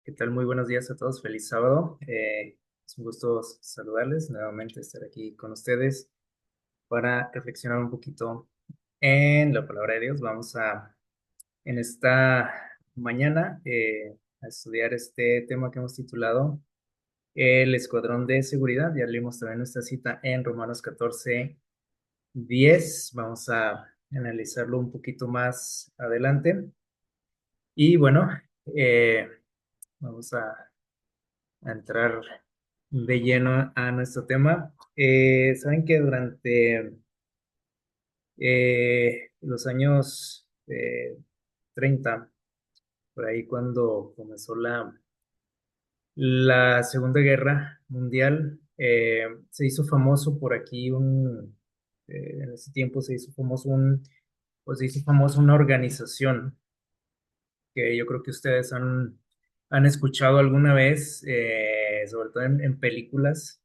¿Qué tal? Muy buenos días a todos. Feliz sábado. Es un gusto saludarles, nuevamente estar aquí con ustedes para reflexionar un poquito en la palabra de Dios. En esta mañana, a estudiar este tema que hemos titulado El Escuadrón de Seguridad. Ya leímos también nuestra cita en Romanos 14:10. Vamos a analizarlo un poquito más adelante. Y bueno, eh, vamos a entrar de lleno a nuestro tema. Saben que durante los años 30, por ahí cuando comenzó la Segunda Guerra Mundial, se hizo famoso por aquí en ese tiempo se hizo famoso pues se hizo famoso una organización que yo creo que ustedes han escuchado alguna vez, sobre todo en películas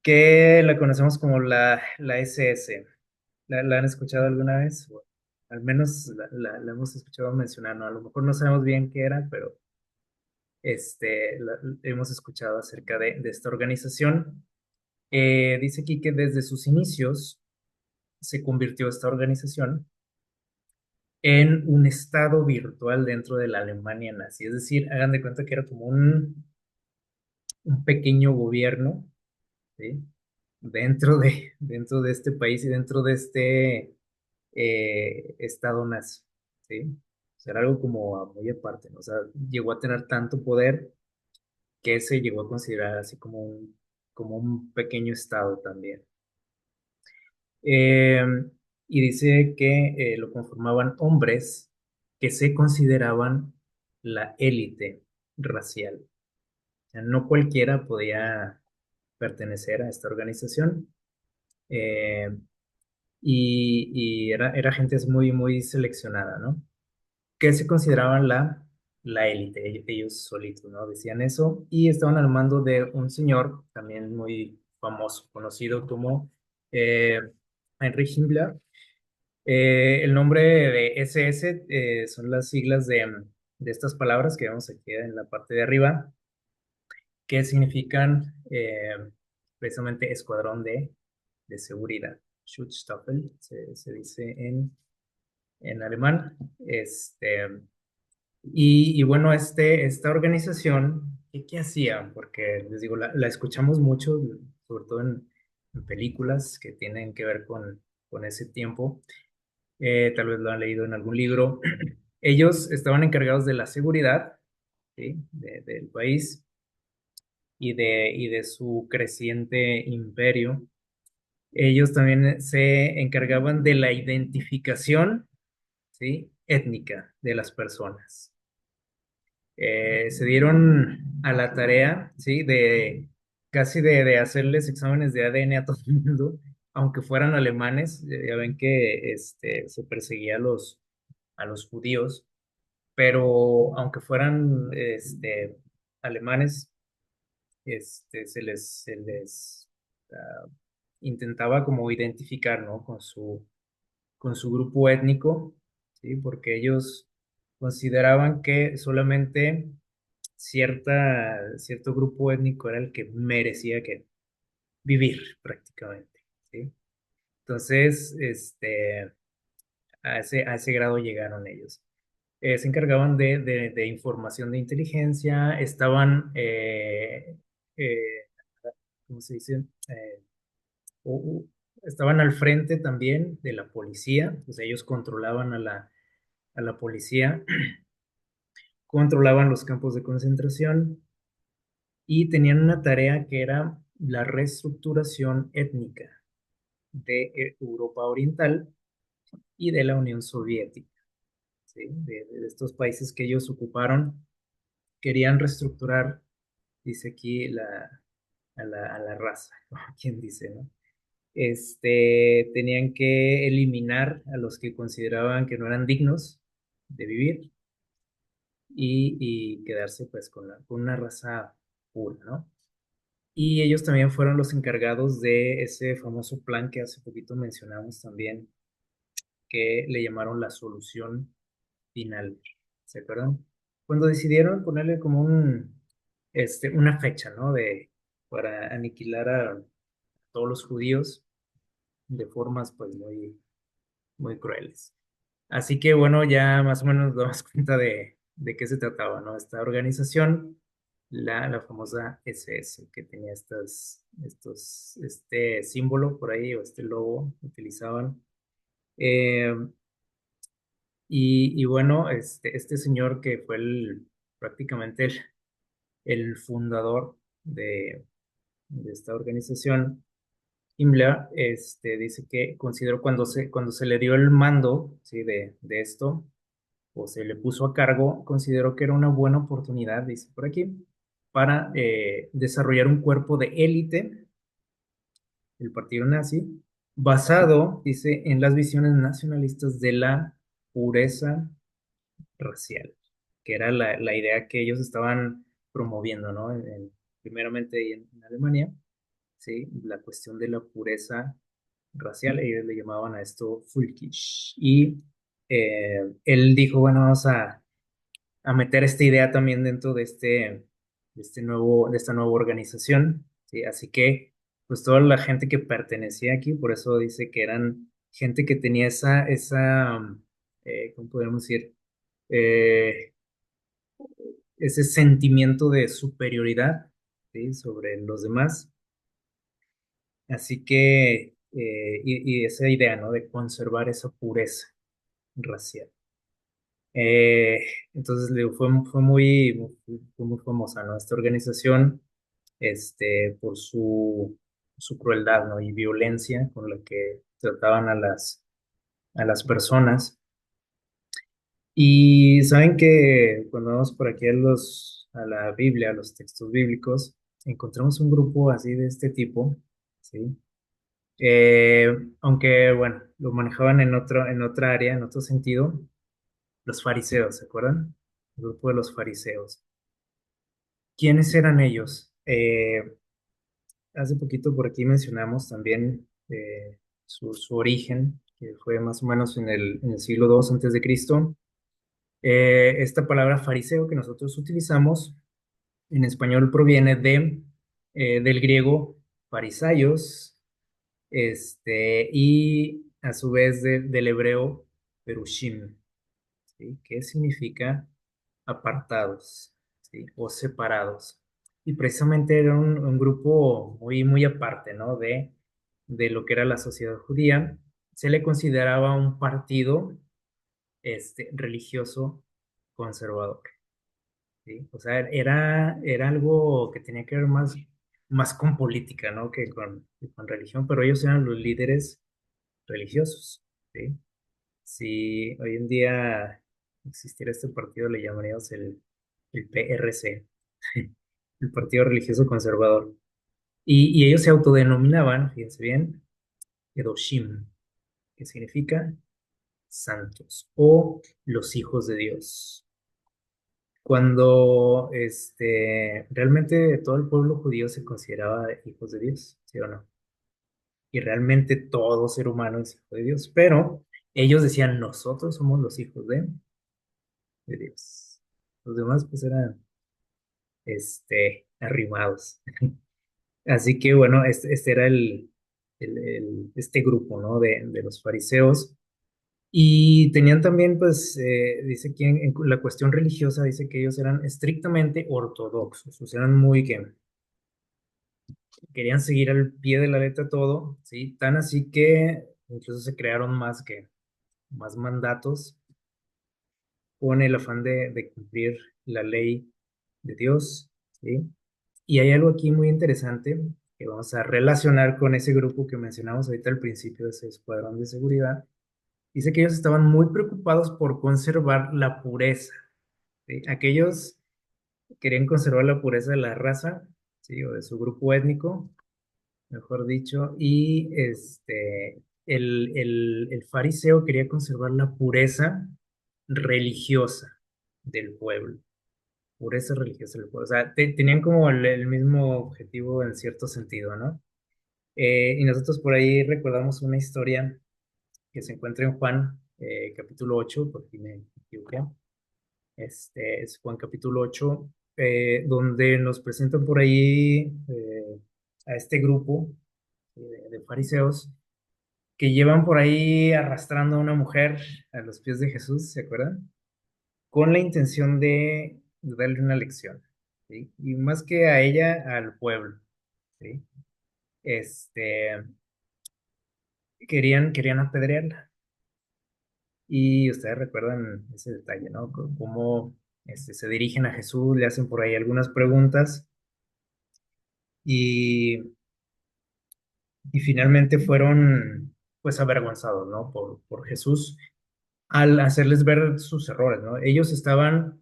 que la conocemos como la SS. ¿La han escuchado alguna vez? O al menos la hemos escuchado mencionar, ¿no? A lo mejor no sabemos bien qué era, pero hemos escuchado acerca de esta organización. Dice aquí que desde sus inicios se convirtió esta organización en un estado virtual dentro de la Alemania nazi. Es decir, hagan de cuenta que era como un pequeño gobierno, ¿sí? Dentro de este país y dentro de este estado nazi, ¿sí? O sea, era algo como muy aparte, ¿no? O sea, llegó a tener tanto poder que se llegó a considerar así como un pequeño estado también. Eh, y dice que lo conformaban hombres que se consideraban la élite racial. O sea, no cualquiera podía pertenecer a esta organización. Eh, y era gente muy, muy seleccionada, ¿no? Que se consideraban la élite, ellos solitos, ¿no? Decían eso, y estaban al mando de un señor también muy famoso, conocido como eh, Heinrich Himmler. El nombre de SS son las siglas de estas palabras que vemos aquí en la parte de arriba, que significan precisamente escuadrón de seguridad. Schutzstaffel se dice en alemán. Y bueno, esta organización, ¿qué hacía? Porque les digo, la escuchamos mucho, sobre todo en películas que tienen que ver con ese tiempo. Tal vez lo han leído en algún libro. Ellos estaban encargados de la seguridad, ¿sí? Del país y de su creciente imperio. Ellos también se encargaban de la identificación, ¿sí? Étnica de las personas. Se dieron a la tarea, ¿sí? De casi de hacerles exámenes de ADN a todo el mundo, aunque fueran alemanes. Ya ven que se perseguía a los judíos, pero aunque fueran alemanes, se les ah, intentaba como identificar, ¿no? Con su grupo étnico, ¿sí? Porque ellos consideraban que solamente cierto grupo étnico era el que merecía que vivir prácticamente, ¿sí? Entonces, a ese grado llegaron ellos. Se encargaban de información de inteligencia, eh, ¿cómo se dice? Estaban al frente también de la policía, pues ellos controlaban a la policía, controlaban los campos de concentración y tenían una tarea que era la reestructuración étnica de Europa Oriental y de la Unión Soviética, ¿sí? De estos países que ellos ocuparon, querían reestructurar, dice aquí, a la raza, como quien dice, ¿no? Tenían que eliminar a los que consideraban que no eran dignos de vivir y quedarse pues con una raza pura, ¿no? Y ellos también fueron los encargados de ese famoso plan que hace poquito mencionamos también, que le llamaron la solución final. ¿Se acuerdan? cuando decidieron ponerle como una fecha, ¿no? Para aniquilar a todos los judíos de formas pues muy crueles. Así que bueno, ya más o menos nos damos cuenta de qué se trataba, ¿no? Esta organización, la famosa SS, que tenía este símbolo por ahí, o este logo que utilizaban. Eh, y bueno, este señor que fue prácticamente el fundador de esta organización, Himmler, dice que consideró cuando se le dio el mando, ¿sí? de esto, o se le puso a cargo, consideró que era una buena oportunidad, dice por aquí, para desarrollar un cuerpo de élite, el partido nazi, basado, dice, en las visiones nacionalistas de la pureza racial, que era la idea que ellos estaban promoviendo, ¿no? Primeramente ahí en Alemania, ¿sí? La cuestión de la pureza racial, ellos le llamaban a esto Völkisch. Y él dijo, bueno, vamos a meter esta idea también dentro de esta nueva organización, ¿sí? Así que, pues toda la gente que pertenecía aquí, por eso dice que eran gente que tenía ¿cómo podemos decir? Eh, Ese sentimiento de superioridad, ¿sí? Sobre los demás. Así que, y esa idea, ¿no? De conservar esa pureza racial. Eh, entonces, le digo, fue muy famosa, ¿no? Esta organización, por su crueldad, ¿no? Y violencia con la que trataban a las personas. Y saben que cuando vamos por aquí a la Biblia, a los textos bíblicos, encontramos un grupo así de este tipo, ¿sí? Aunque, bueno, lo manejaban en otra área, en otro sentido, los fariseos, ¿se acuerdan? El grupo de los fariseos. ¿Quiénes eran ellos? Hace poquito por aquí mencionamos también su origen, que fue más o menos en el siglo II antes de Cristo. Esta palabra fariseo que nosotros utilizamos en español proviene del griego farisaios, y a su vez del hebreo perushim, ¿sí? Que significa apartados, ¿sí? O separados. Y precisamente era un grupo muy aparte, ¿no? De lo que era la sociedad judía. Se le consideraba un partido religioso conservador, ¿sí? O sea, era algo que tenía que ver más con política, ¿no? Que con religión, pero ellos eran los líderes religiosos, ¿sí? Si hoy en día existiera este partido, le llamaríamos el PRC, el Partido Religioso Conservador. Y ellos se autodenominaban, fíjense bien, Edoshim, que significa santos o los hijos de Dios. Cuando realmente todo el pueblo judío se consideraba hijos de Dios, ¿sí o no? Y realmente todo ser humano es hijo de Dios, pero ellos decían, nosotros somos los hijos de Dios. Los demás pues eran arrimados. Así que bueno, este era este grupo, ¿no? De los fariseos. Y tenían también, pues, dice que en la cuestión religiosa, dice que ellos eran estrictamente ortodoxos, o sea, eran muy que querían seguir al pie de la letra todo, ¿sí? Tan así que incluso se crearon más mandatos con el afán de cumplir la ley de Dios, ¿sí? Y hay algo aquí muy interesante que vamos a relacionar con ese grupo que mencionamos ahorita al principio de ese escuadrón de seguridad. Dice que ellos estaban muy preocupados por conservar la pureza, ¿sí? Aquellos querían conservar la pureza de la raza, ¿sí? O de su grupo étnico, mejor dicho, y el fariseo quería conservar la pureza religiosa del pueblo, pureza religiosa del pueblo. O sea, tenían como el mismo objetivo en cierto sentido, ¿no? Y nosotros por ahí recordamos una historia que se encuentra en Juan, capítulo 8, por aquí me equivoqué, Es Juan capítulo 8, donde nos presentan por ahí a este grupo de fariseos que llevan por ahí arrastrando a una mujer a los pies de Jesús, ¿se acuerdan? Con la intención de darle una lección, ¿sí? Y más que a ella, al pueblo, ¿sí? Este, querían apedrearla. Y ustedes recuerdan ese detalle, ¿no? Cómo se dirigen a Jesús, le hacen por ahí algunas preguntas y, y finalmente fueron pues avergonzados, ¿no? Por Jesús al hacerles ver sus errores, ¿no? Ellos estaban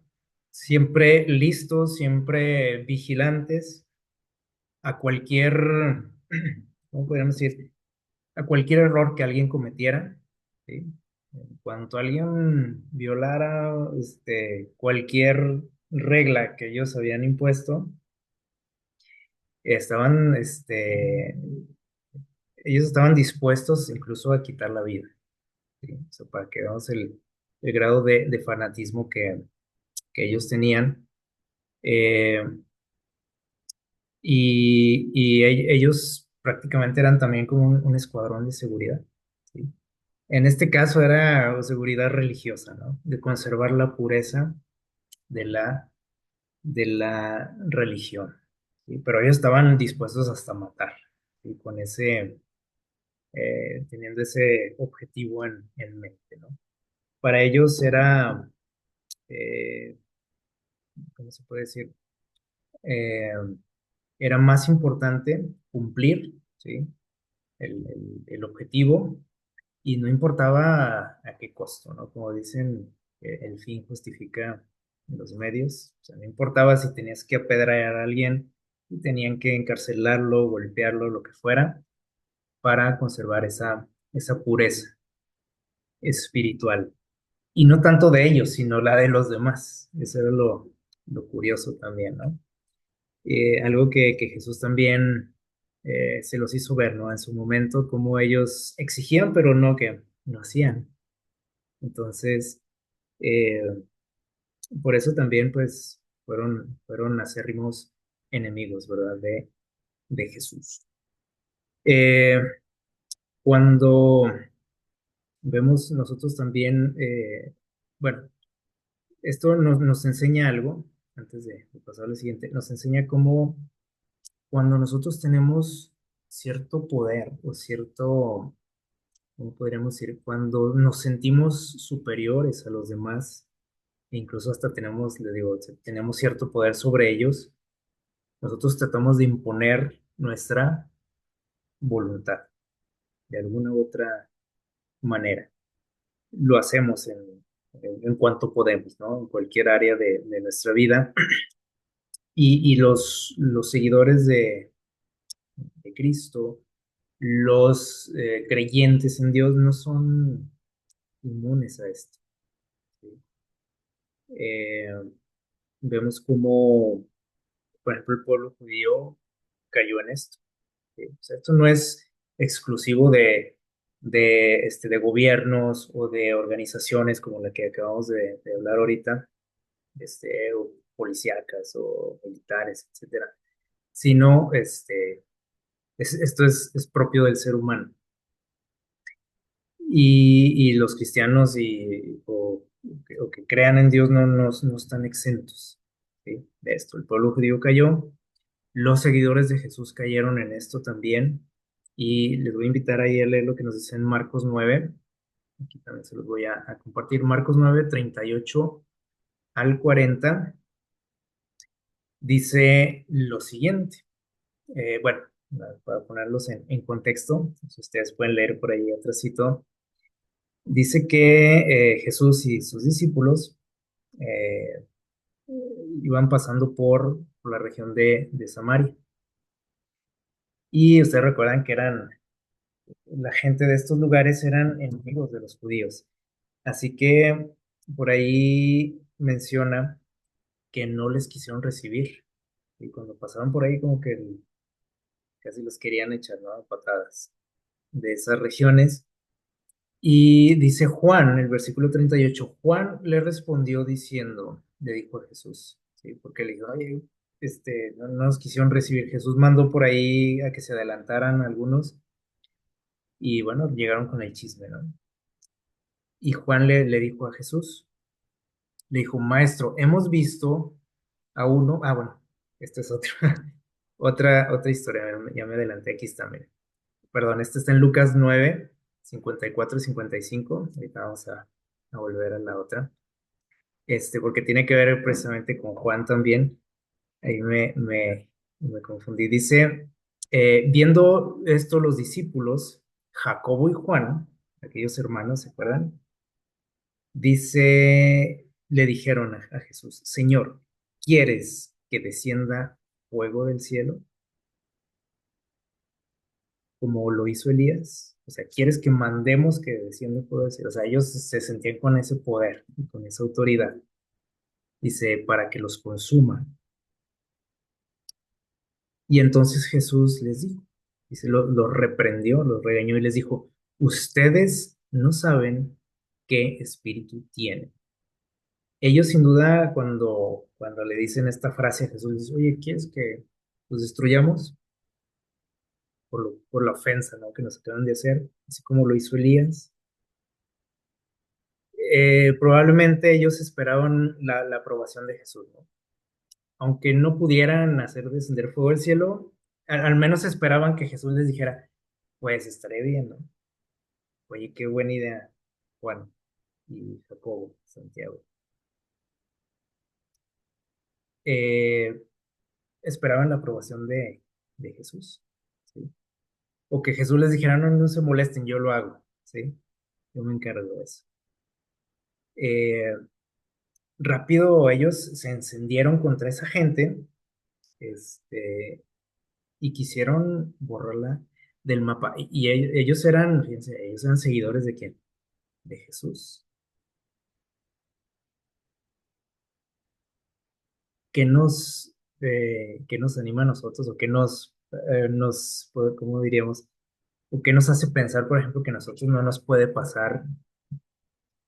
siempre listos, siempre vigilantes a cualquier, ¿cómo podríamos decir? A cualquier error que alguien cometiera, ¿sí? En cuanto alguien violara cualquier regla que ellos habían impuesto, estaban, ellos estaban dispuestos incluso a quitar la vida, ¿sí? O sea, para que veamos el grado de fanatismo que ellos tenían. Eh, ellos prácticamente eran también como un escuadrón de seguridad, ¿sí? En este caso era seguridad religiosa, ¿no? De conservar la pureza de la religión, ¿sí? Pero ellos estaban dispuestos hasta matar, ¿sí? Teniendo ese objetivo en mente, ¿no? Para ellos era, eh, ¿cómo se puede decir? Eh, Era más importante cumplir, ¿sí? El objetivo y no importaba a qué costo, ¿no? Como dicen, el fin justifica los medios. O sea, no importaba si tenías que apedrear a alguien, si tenían que encarcelarlo, golpearlo, lo que fuera, para conservar esa pureza espiritual. Y no tanto de ellos, sino la de los demás. Eso era lo curioso también, ¿no? Algo que Jesús también se los hizo ver, ¿no? En su momento, como ellos exigían, pero no que no hacían. Entonces, eh, por eso también, pues, fueron acérrimos enemigos, ¿verdad? De Jesús. Eh, Cuando vemos nosotros también, bueno, esto nos enseña algo, antes de pasar a lo siguiente, nos enseña cómo cuando nosotros tenemos cierto poder o cierto, ¿cómo podríamos decir? Cuando nos sentimos superiores a los demás, e incluso hasta tenemos, le digo, tenemos cierto poder sobre ellos, nosotros tratamos de imponer nuestra voluntad de alguna u otra manera. Lo hacemos en cuanto podemos, ¿no? En cualquier área de nuestra vida. Y los seguidores de Cristo, los creyentes en Dios no son inmunes a esto, ¿sí? Eh, Vemos como, por ejemplo, el pueblo judío cayó en esto, ¿sí? O sea, esto no es exclusivo de gobiernos o de organizaciones como la que acabamos de hablar ahorita, o policíacas o militares, etcétera, sino esto es propio del ser humano. Y los cristianos o que crean en Dios no están exentos, ¿sí? De esto. El pueblo judío cayó, los seguidores de Jesús cayeron en esto también. Y les voy a invitar ahí a leer lo que nos dice en Marcos 9. Aquí también se los voy a compartir. Marcos 9 38 al 40 dice lo siguiente. Bueno, para ponerlos en contexto, si ustedes pueden leer por ahí atrásito. Dice que Jesús y sus discípulos eh, iban pasando por la región de Samaria. Y ustedes recuerdan que la gente de estos lugares eran enemigos de los judíos. Así que por ahí menciona que no les quisieron recibir. Y cuando pasaban por ahí como que casi los querían echar, ¿no? A patadas de esas regiones. Y dice Juan, el versículo 38, Juan le respondió diciendo, le dijo a Jesús, ¿sí? Porque le dijo, oye, no nos quisieron recibir. Jesús mandó por ahí a que se adelantaran algunos y bueno, llegaron con el chisme, ¿no? Y Juan le dijo a Jesús, le dijo, maestro, hemos visto a uno, bueno, esta es otra, otra historia, ya me adelanté, aquí está, miren. Perdón, este está en Lucas 9, 54 y 55. Ahorita vamos a volver a la otra. Porque tiene que ver precisamente con Juan también. Ahí me confundí. Dice, viendo esto los discípulos, Jacobo y Juan, aquellos hermanos, ¿se acuerdan? Dice, le dijeron a Jesús, Señor, ¿quieres que descienda fuego del cielo como lo hizo Elías? O sea, ¿quieres que mandemos que descienda fuego del cielo? O sea, ellos se sentían con ese poder, con esa autoridad. Dice, para que los consuma. Y entonces Jesús les dijo, dice, los reprendió, los regañó y les dijo, ustedes no saben qué espíritu tienen. Ellos sin duda cuando le dicen esta frase a Jesús, dicen, oye, ¿quieres que los destruyamos por la ofensa, ¿no? Que nos acaban de hacer, así como lo hizo Elías? Probablemente ellos esperaban la aprobación de Jesús, ¿no? Aunque no pudieran hacer descender fuego del cielo, al menos esperaban que Jesús les dijera, pues estaré bien, ¿no? Oye, qué buena idea, Juan y Jacobo, Santiago. Eh, esperaban la aprobación de Jesús, ¿sí? O que Jesús les dijera, no, no se molesten, yo lo hago, ¿sí? Yo me encargo de eso. Eh, rápido ellos se encendieron contra esa gente, este, y quisieron borrarla del mapa. Y ellos eran, fíjense, ellos eran seguidores de quién? De Jesús. ¿Qué nos anima a nosotros o qué ¿cómo diríamos? ¿O qué nos hace pensar, por ejemplo, que a nosotros no nos puede pasar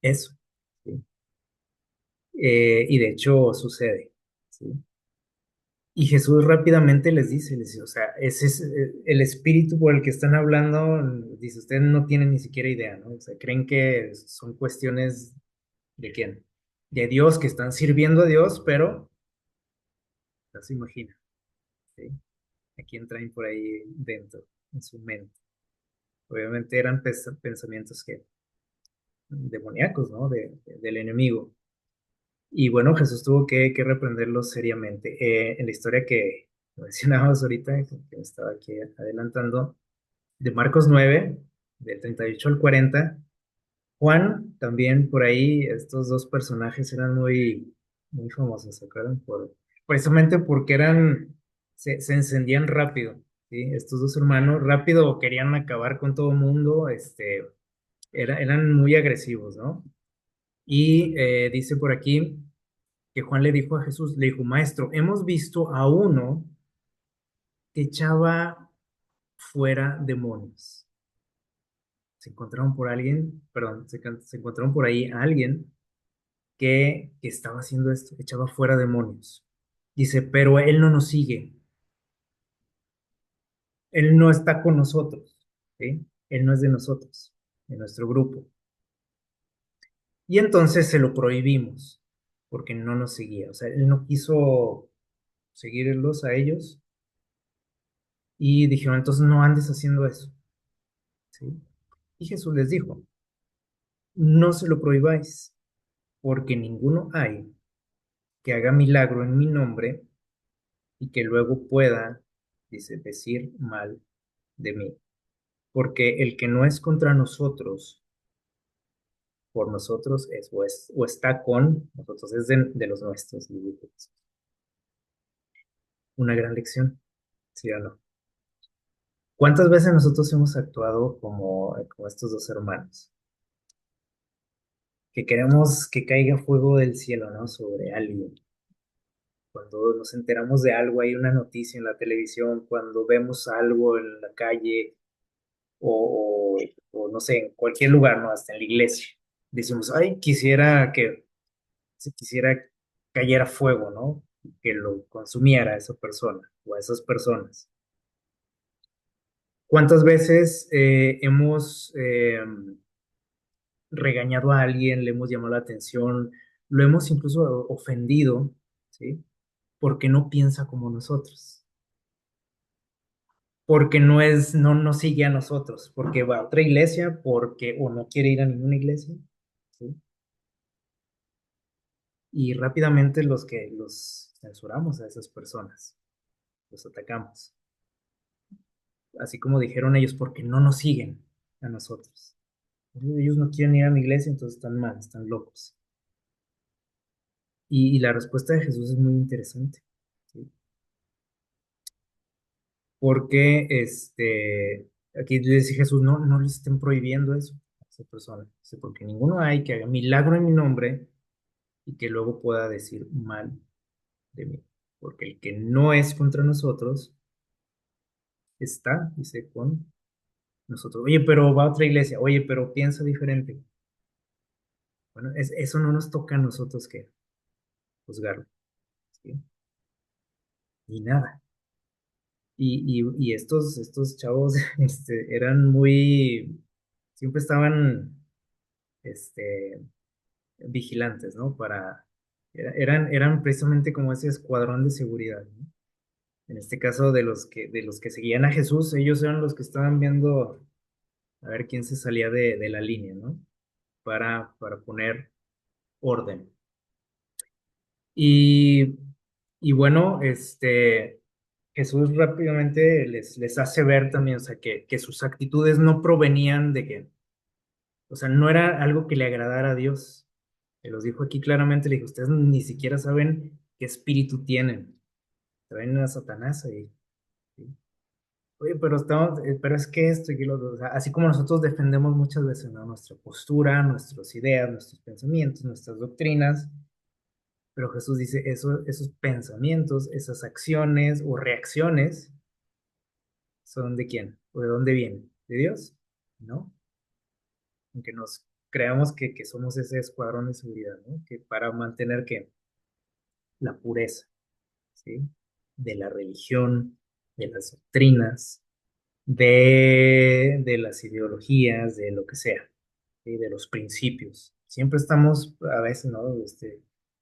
eso? ¿Sí? Y de hecho sucede, ¿sí? Y Jesús rápidamente les dice, o sea, ese es el espíritu por el que están hablando, dice, ustedes no tienen ni siquiera idea, ¿no? O sea, creen que son cuestiones de quién, de Dios, que están sirviendo a Dios, pero no se imagina, ¿sí? ¿A quién traen por ahí dentro, en su mente? Obviamente eran pensamientos que demoníacos, ¿no? Del enemigo. Y bueno, Jesús tuvo que reprenderlos seriamente. En la historia que mencionábamos ahorita, que me estaba aquí adelantando, de Marcos 9 del 38 al 40, Juan también por ahí, estos dos personajes eran muy famosos, ¿se acuerdan? Precisamente porque se encendían rápido, ¿sí? Estos dos hermanos rápido querían acabar con todo el mundo, eran muy agresivos, ¿no? Y dice por aquí que Juan le dijo a Jesús, le dijo, maestro, hemos visto a uno que echaba fuera demonios. Se encontraron por alguien, perdón, se encontraron por ahí a alguien que estaba haciendo esto, echaba fuera demonios. Dice, pero él no nos sigue, él no está con nosotros, ¿sí? Él no es de nosotros, de nuestro grupo. Y entonces se lo prohibimos, porque no nos seguía, o sea, él no quiso seguirlos a ellos y dijeron, entonces no andes haciendo eso, ¿sí? Y Jesús les dijo, no se lo prohibáis, porque ninguno hay que haga milagro en mi nombre y que luego pueda, dice, decir mal de mí. Porque el que no es contra nosotros, por nosotros o está con nosotros, es de los nuestros. Una gran lección, ¿sí o no? ¿Cuántas veces nosotros hemos actuado como estos dos hermanos? Que queremos que caiga fuego del cielo, ¿no? Sobre alguien. Cuando nos enteramos de algo, hay una noticia en la televisión, cuando vemos algo en la calle, o, o no sé, en cualquier lugar, ¿no? Hasta en la iglesia. Decimos, ay, quisiera que se quisiera cayera fuego, ¿no? Que lo consumiera a esa persona o a esas personas. ¿Cuántas veces hemos regañado a alguien, le hemos llamado la atención, lo hemos incluso ofendido, ¿sí? Porque no piensa como nosotros, porque no nos sigue a nosotros, porque va a otra iglesia, porque o no quiere ir a ninguna iglesia, ¿sí? Y rápidamente los censuramos a esas personas, los atacamos, así como dijeron ellos, porque no nos siguen a nosotros. Ellos no quieren ir a mi iglesia, entonces están mal, están locos. Y la respuesta de Jesús es muy interesante, ¿sí? Porque aquí dice Jesús, no les estén prohibiendo eso a esa persona. Dice, porque ninguno hay que haga milagro en mi nombre y que luego pueda decir mal de mí. Porque el que no es contra nosotros está, dice, con nosotros. Oye, pero va a otra iglesia. Oye, pero piensa diferente. Bueno, eso no nos toca a nosotros que juzgarlo, ¿sí? Ni nada. Y estos chavos eran siempre estaban este, vigilantes, ¿no? Eran precisamente como ese escuadrón de seguridad, ¿no? En este caso, de los que seguían a Jesús, ellos eran los que estaban viendo a ver quién se salía de la línea, ¿no? Para poner orden. Y, y bueno, Jesús rápidamente les hace ver también, o sea, que sus actitudes no provenían o sea, no era algo que le agradara a Dios. Se los dijo aquí claramente, le dijo, ustedes ni siquiera saben qué espíritu tienen. Traen a Satanás ahí. ¿Sí? Oye, pero es que esto y que lo otro, o sea, así como nosotros defendemos muchas veces, ¿no? Nuestra postura, nuestras ideas, nuestros pensamientos, nuestras doctrinas, pero Jesús dice, esos pensamientos, esas acciones o reacciones, ¿son de quién? ¿O de dónde vienen? ¿De Dios? ¿No? Aunque nos creamos que somos ese escuadrón de seguridad, ¿no? Que para mantener que la pureza, ¿sí? De la religión, de las doctrinas, de las ideologías, de lo que sea, ¿sí? De los principios. Siempre estamos, a veces, ¿no?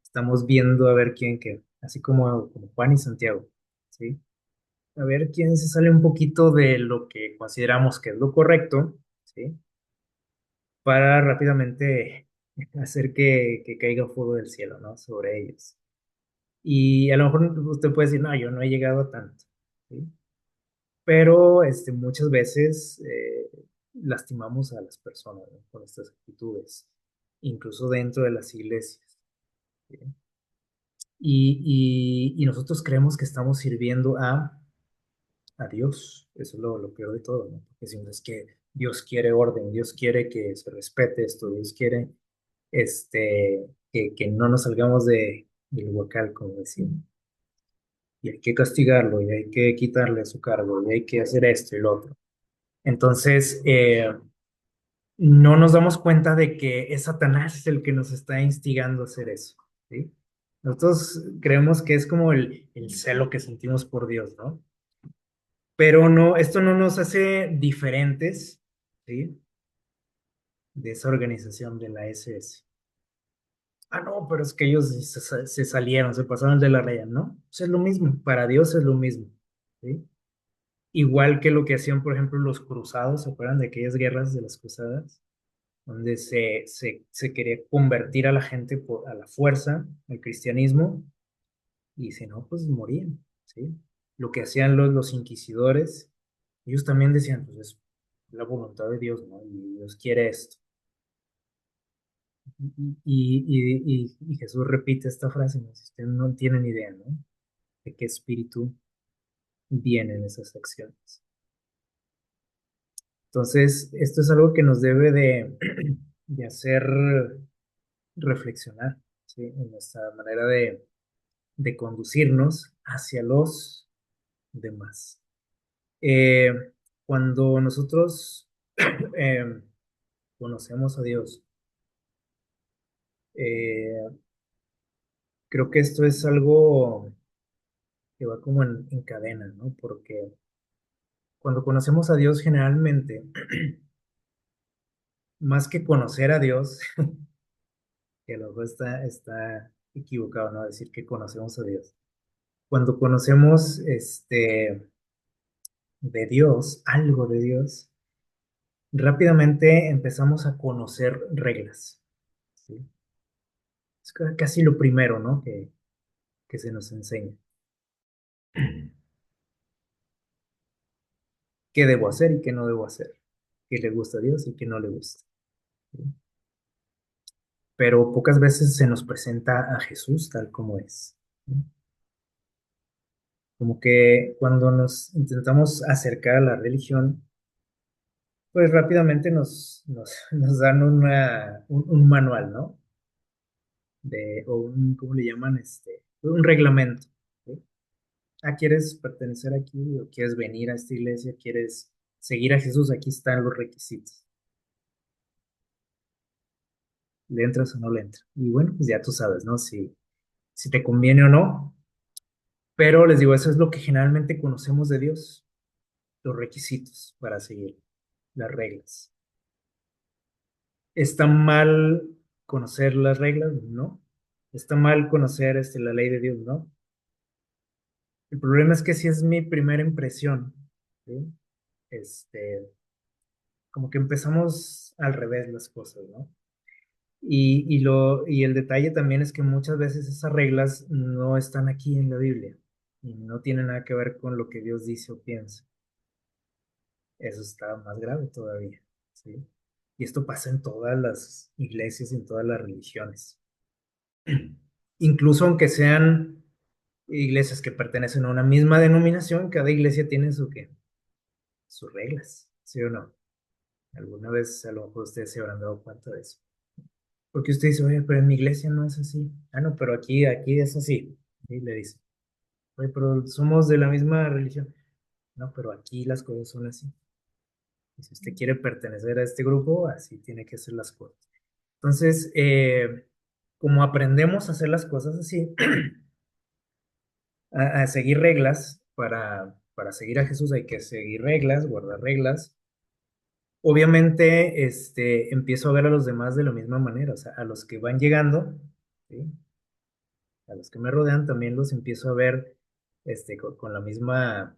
Estamos viendo a ver quién que, así como Juan y Santiago, ¿sí? A ver quién se sale un poquito de lo que consideramos que es lo correcto, ¿sí? Para rápidamente hacer que caiga fuego del cielo, ¿no? Sobre ellos. Y a lo mejor usted puede decir, no, yo no he llegado a tanto, ¿sí? Pero muchas veces lastimamos a las personas, ¿no? Con estas actitudes, incluso dentro de las iglesias, ¿sí? Y nosotros creemos que estamos sirviendo a Dios. Eso es lo peor de todo, ¿no? Porque si no es que Dios quiere orden, Dios quiere que se respete esto, Dios quiere que no nos salgamos del huacal, como decimos. Y hay que castigarlo, y hay que quitarle su cargo, y hay que hacer esto y lo otro. Entonces, no nos damos cuenta de que es Satanás el que nos está instigando a hacer eso, ¿sí? Nosotros creemos que es como el celo que sentimos por Dios, ¿no? Pero no, esto no nos hace diferentes, ¿sí? De esa organización de la SS. Ah, no, pero es que ellos se salieron, se pasaron de la raya, ¿no? Pues es lo mismo, para Dios es lo mismo, ¿sí? Igual que lo que hacían, por ejemplo, los cruzados, ¿se acuerdan de aquellas guerras de las cruzadas? Donde se quería convertir a la gente a la fuerza al cristianismo, y si no, pues morían, ¿sí? Lo que hacían los inquisidores, ellos también decían, pues es la voluntad de Dios, ¿no? Y Dios quiere esto. Y Jesús repite esta frase, ¿no? Si ustedes no tienen idea, ¿no? De qué espíritu vienen esas acciones. Entonces, esto es algo que nos debe de hacer reflexionar, ¿sí? En nuestra manera de conducirnos hacia los demás. Eh, Cuando nosotros eh, conocemos a Dios. Eh, Creo que esto es algo que va como en cadena, ¿no? Porque cuando conocemos a Dios generalmente, más que conocer a Dios, que a lo mejor está equivocado, ¿no? Decir que conocemos a Dios. Cuando conocemos de Dios, algo de Dios, rápidamente empezamos a conocer reglas, ¿sí? Es casi lo primero, ¿no? Que se nos enseña. ¿Qué debo hacer y qué no debo hacer? ¿Qué le gusta a Dios y qué no le gusta? ¿Sí? Pero pocas veces se nos presenta a Jesús tal como es, ¿sí? Como que cuando nos intentamos acercar a la religión, pues rápidamente nos dan un manual, ¿no? O ¿cómo le llaman? Un reglamento, ¿sí? Ah, ¿quieres pertenecer aquí o quieres venir a esta iglesia? ¿Quieres seguir a Jesús? Aquí están los requisitos. ¿Le entras o no le entras? Y bueno, pues ya tú sabes, ¿no? Si te conviene o no. Pero les digo, eso es lo que generalmente conocemos de Dios, los requisitos para seguir, las reglas. ¿Está mal conocer las reglas? No. ¿Está mal conocer la ley de Dios? No. El problema es que si es mi primera impresión, ¿sí? Este, Como que empezamos al revés las cosas, ¿no? Y el detalle también es que muchas veces esas reglas no están aquí en la Biblia y no tienen nada que ver con lo que Dios dice o piensa. Eso está más grave todavía, ¿sí? Y esto pasa en todas las iglesias y en todas las religiones. Incluso aunque sean iglesias que pertenecen a una misma denominación, cada iglesia tiene sus reglas, ¿sí o no? Alguna vez a lo mejor ustedes se habrán dado cuenta de eso. Porque usted dice, oye, pero en mi iglesia no es así. Ah, no, pero aquí es así. Y le dice, oye, pero somos de la misma religión. No, pero aquí las cosas son así. Y si usted quiere pertenecer a este grupo, así tiene que hacer las cosas. Entonces, como aprendemos a hacer las cosas así, a seguir reglas, para seguir a Jesús hay que seguir reglas, guardar reglas. Obviamente, empiezo a ver a los demás de la misma manera, o sea, a los que van llegando, ¿sí? A los que me rodean también los empiezo a ver, con la misma,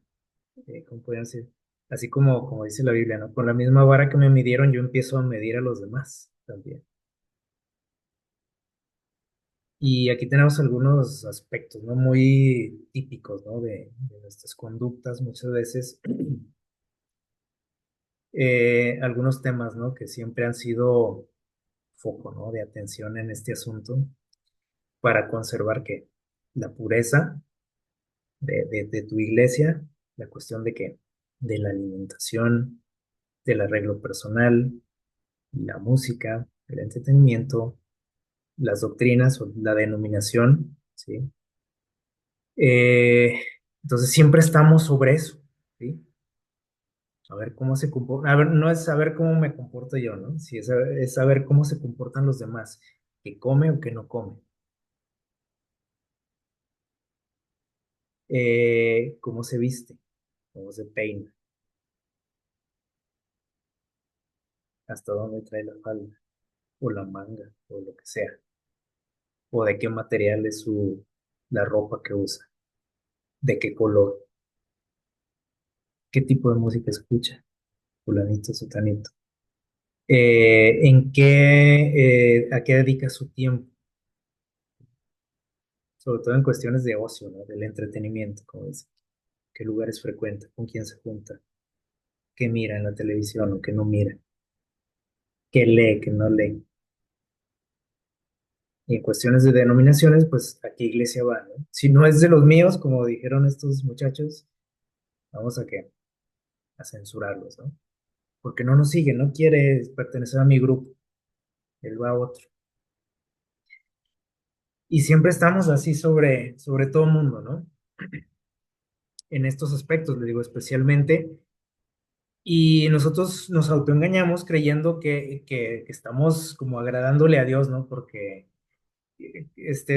¿cómo podrían decir? Así como dice la Biblia, ¿no? Con la misma vara que me midieron, yo empiezo a medir a los demás también. Y aquí tenemos algunos aspectos, ¿no? Muy típicos, ¿no? De nuestras conductas muchas veces. Algunos temas, ¿no? Que siempre han sido foco, ¿no? De atención en este asunto para conservar que la pureza de tu iglesia, la cuestión de que de la alimentación, del arreglo personal, la música, el entretenimiento, las doctrinas o la denominación, ¿sí? Eh, entonces siempre estamos sobre eso, ¿sí? A ver cómo se comporta, a ver, no es saber cómo me comporto yo, ¿no? Sí, es saber cómo se comportan los demás, que come o que no come, cómo se viste, cómo se peina, hasta dónde trae la falda, o la manga, o lo que sea, o de qué material es la ropa que usa, de qué color, qué tipo de música escucha, fulanito, sutanito, a qué dedica su tiempo, sobre todo en cuestiones de ocio, ¿no? Del entretenimiento, como dice, qué lugares frecuenta, con quién se junta, qué mira en la televisión o qué no mira, qué lee, qué no lee. Y en cuestiones de denominaciones, pues a qué iglesia va, ¿no? Si no es de los míos, como dijeron estos muchachos, vamos a qué, a censurarlos, ¿no? Porque no nos sigue, no quiere pertenecer a mi grupo, él va a otro. Y siempre estamos así sobre todo el mundo, ¿no? En estos aspectos, le digo especialmente, Y nosotros nos autoengañamos creyendo que estamos como agradándole a Dios, ¿no? Porque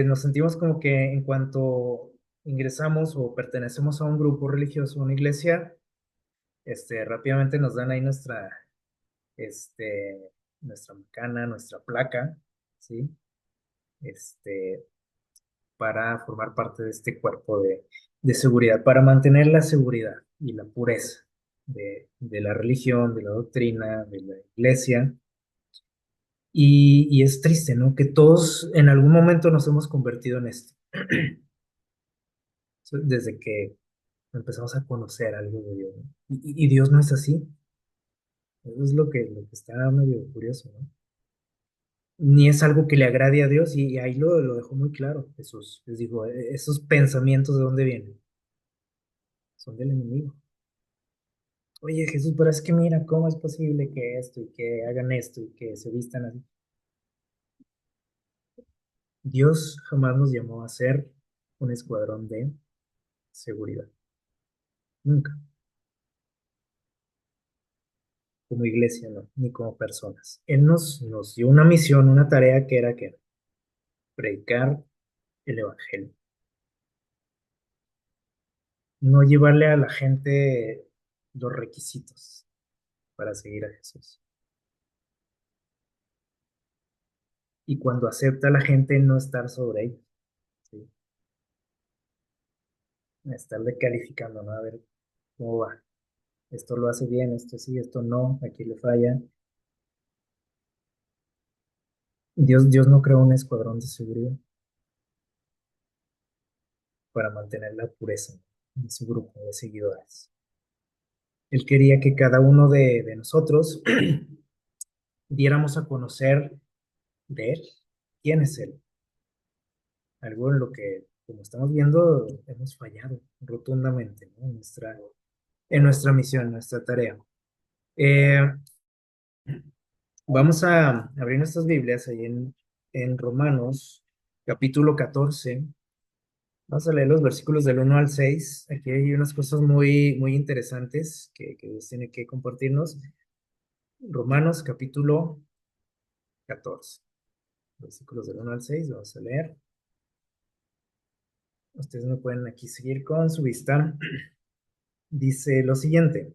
nos sentimos como que en cuanto ingresamos o pertenecemos a un grupo religioso, a una iglesia, rápidamente nos dan ahí este, nuestra macana, nuestra placa, ¿sí? Este, para formar parte de este cuerpo de seguridad, para mantener la seguridad y la pureza de la religión, de la doctrina, de la iglesia. Y es triste, ¿no? Que todos en algún momento nos hemos convertido en esto. Desde que empezamos a conocer algo de Dios, ¿no? Y Dios no es así. Eso es lo que está medio curioso, ¿no? Ni es algo que le agrade a Dios, y ahí lo dejó muy claro Jesús. Les dijo, esos pensamientos de dónde vienen, son del enemigo. Oye, Jesús, pero es que mira, ¿cómo es posible que esto y que hagan esto y que se vistan así? Dios jamás nos llamó a ser un escuadrón de seguridad. Nunca. Como iglesia, no, ni como personas. Él nos dio una misión, una tarea que era que predicar el evangelio. No llevarle a la gente los requisitos para seguir a Jesús. Y cuando acepta a la gente, no estar sobre ellos, ¿sí? Estarle calificando, ¿no? A ver cómo va. Esto lo hace bien, esto sí, esto no, aquí le falla. Dios no creó un escuadrón de seguridad para mantener la pureza de su grupo de seguidores. Él quería que cada uno de nosotros diéramos a conocer de Él, quién es Él. Algo en lo que, como estamos viendo, hemos fallado rotundamente, ¿no? En nuestra misión, en nuestra tarea. Eh, Vamos a abrir nuestras Biblias ahí en Romanos, capítulo 14. Vamos a leer los versículos del 1 al 6. Aquí hay unas cosas muy, muy interesantes que Dios tiene que compartirnos. Romanos, capítulo 14, versículos del 1 al 6. Vamos a leer. Ustedes me pueden aquí seguir con su vista. Dice lo siguiente: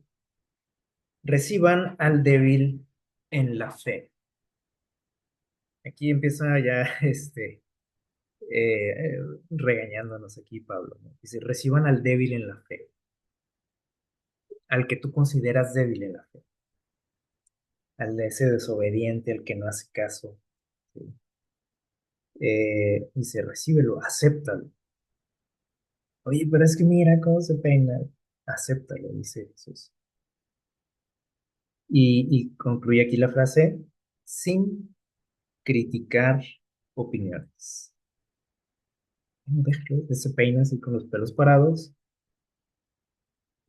reciban al débil en la fe. Aquí empieza ya eh, regañándonos aquí Pablo, ¿no? Dice, reciban al débil en la fe, al que tú consideras débil en la fe, al de ese desobediente, al que no hace caso, ¿sí? Dice, recíbelo, acéptalo. Oye, pero es que mira cómo se peina. Acéptalo, dice Jesús. Y concluye aquí la frase, sin criticar opiniones. Déjalo, se peina así con los pelos parados,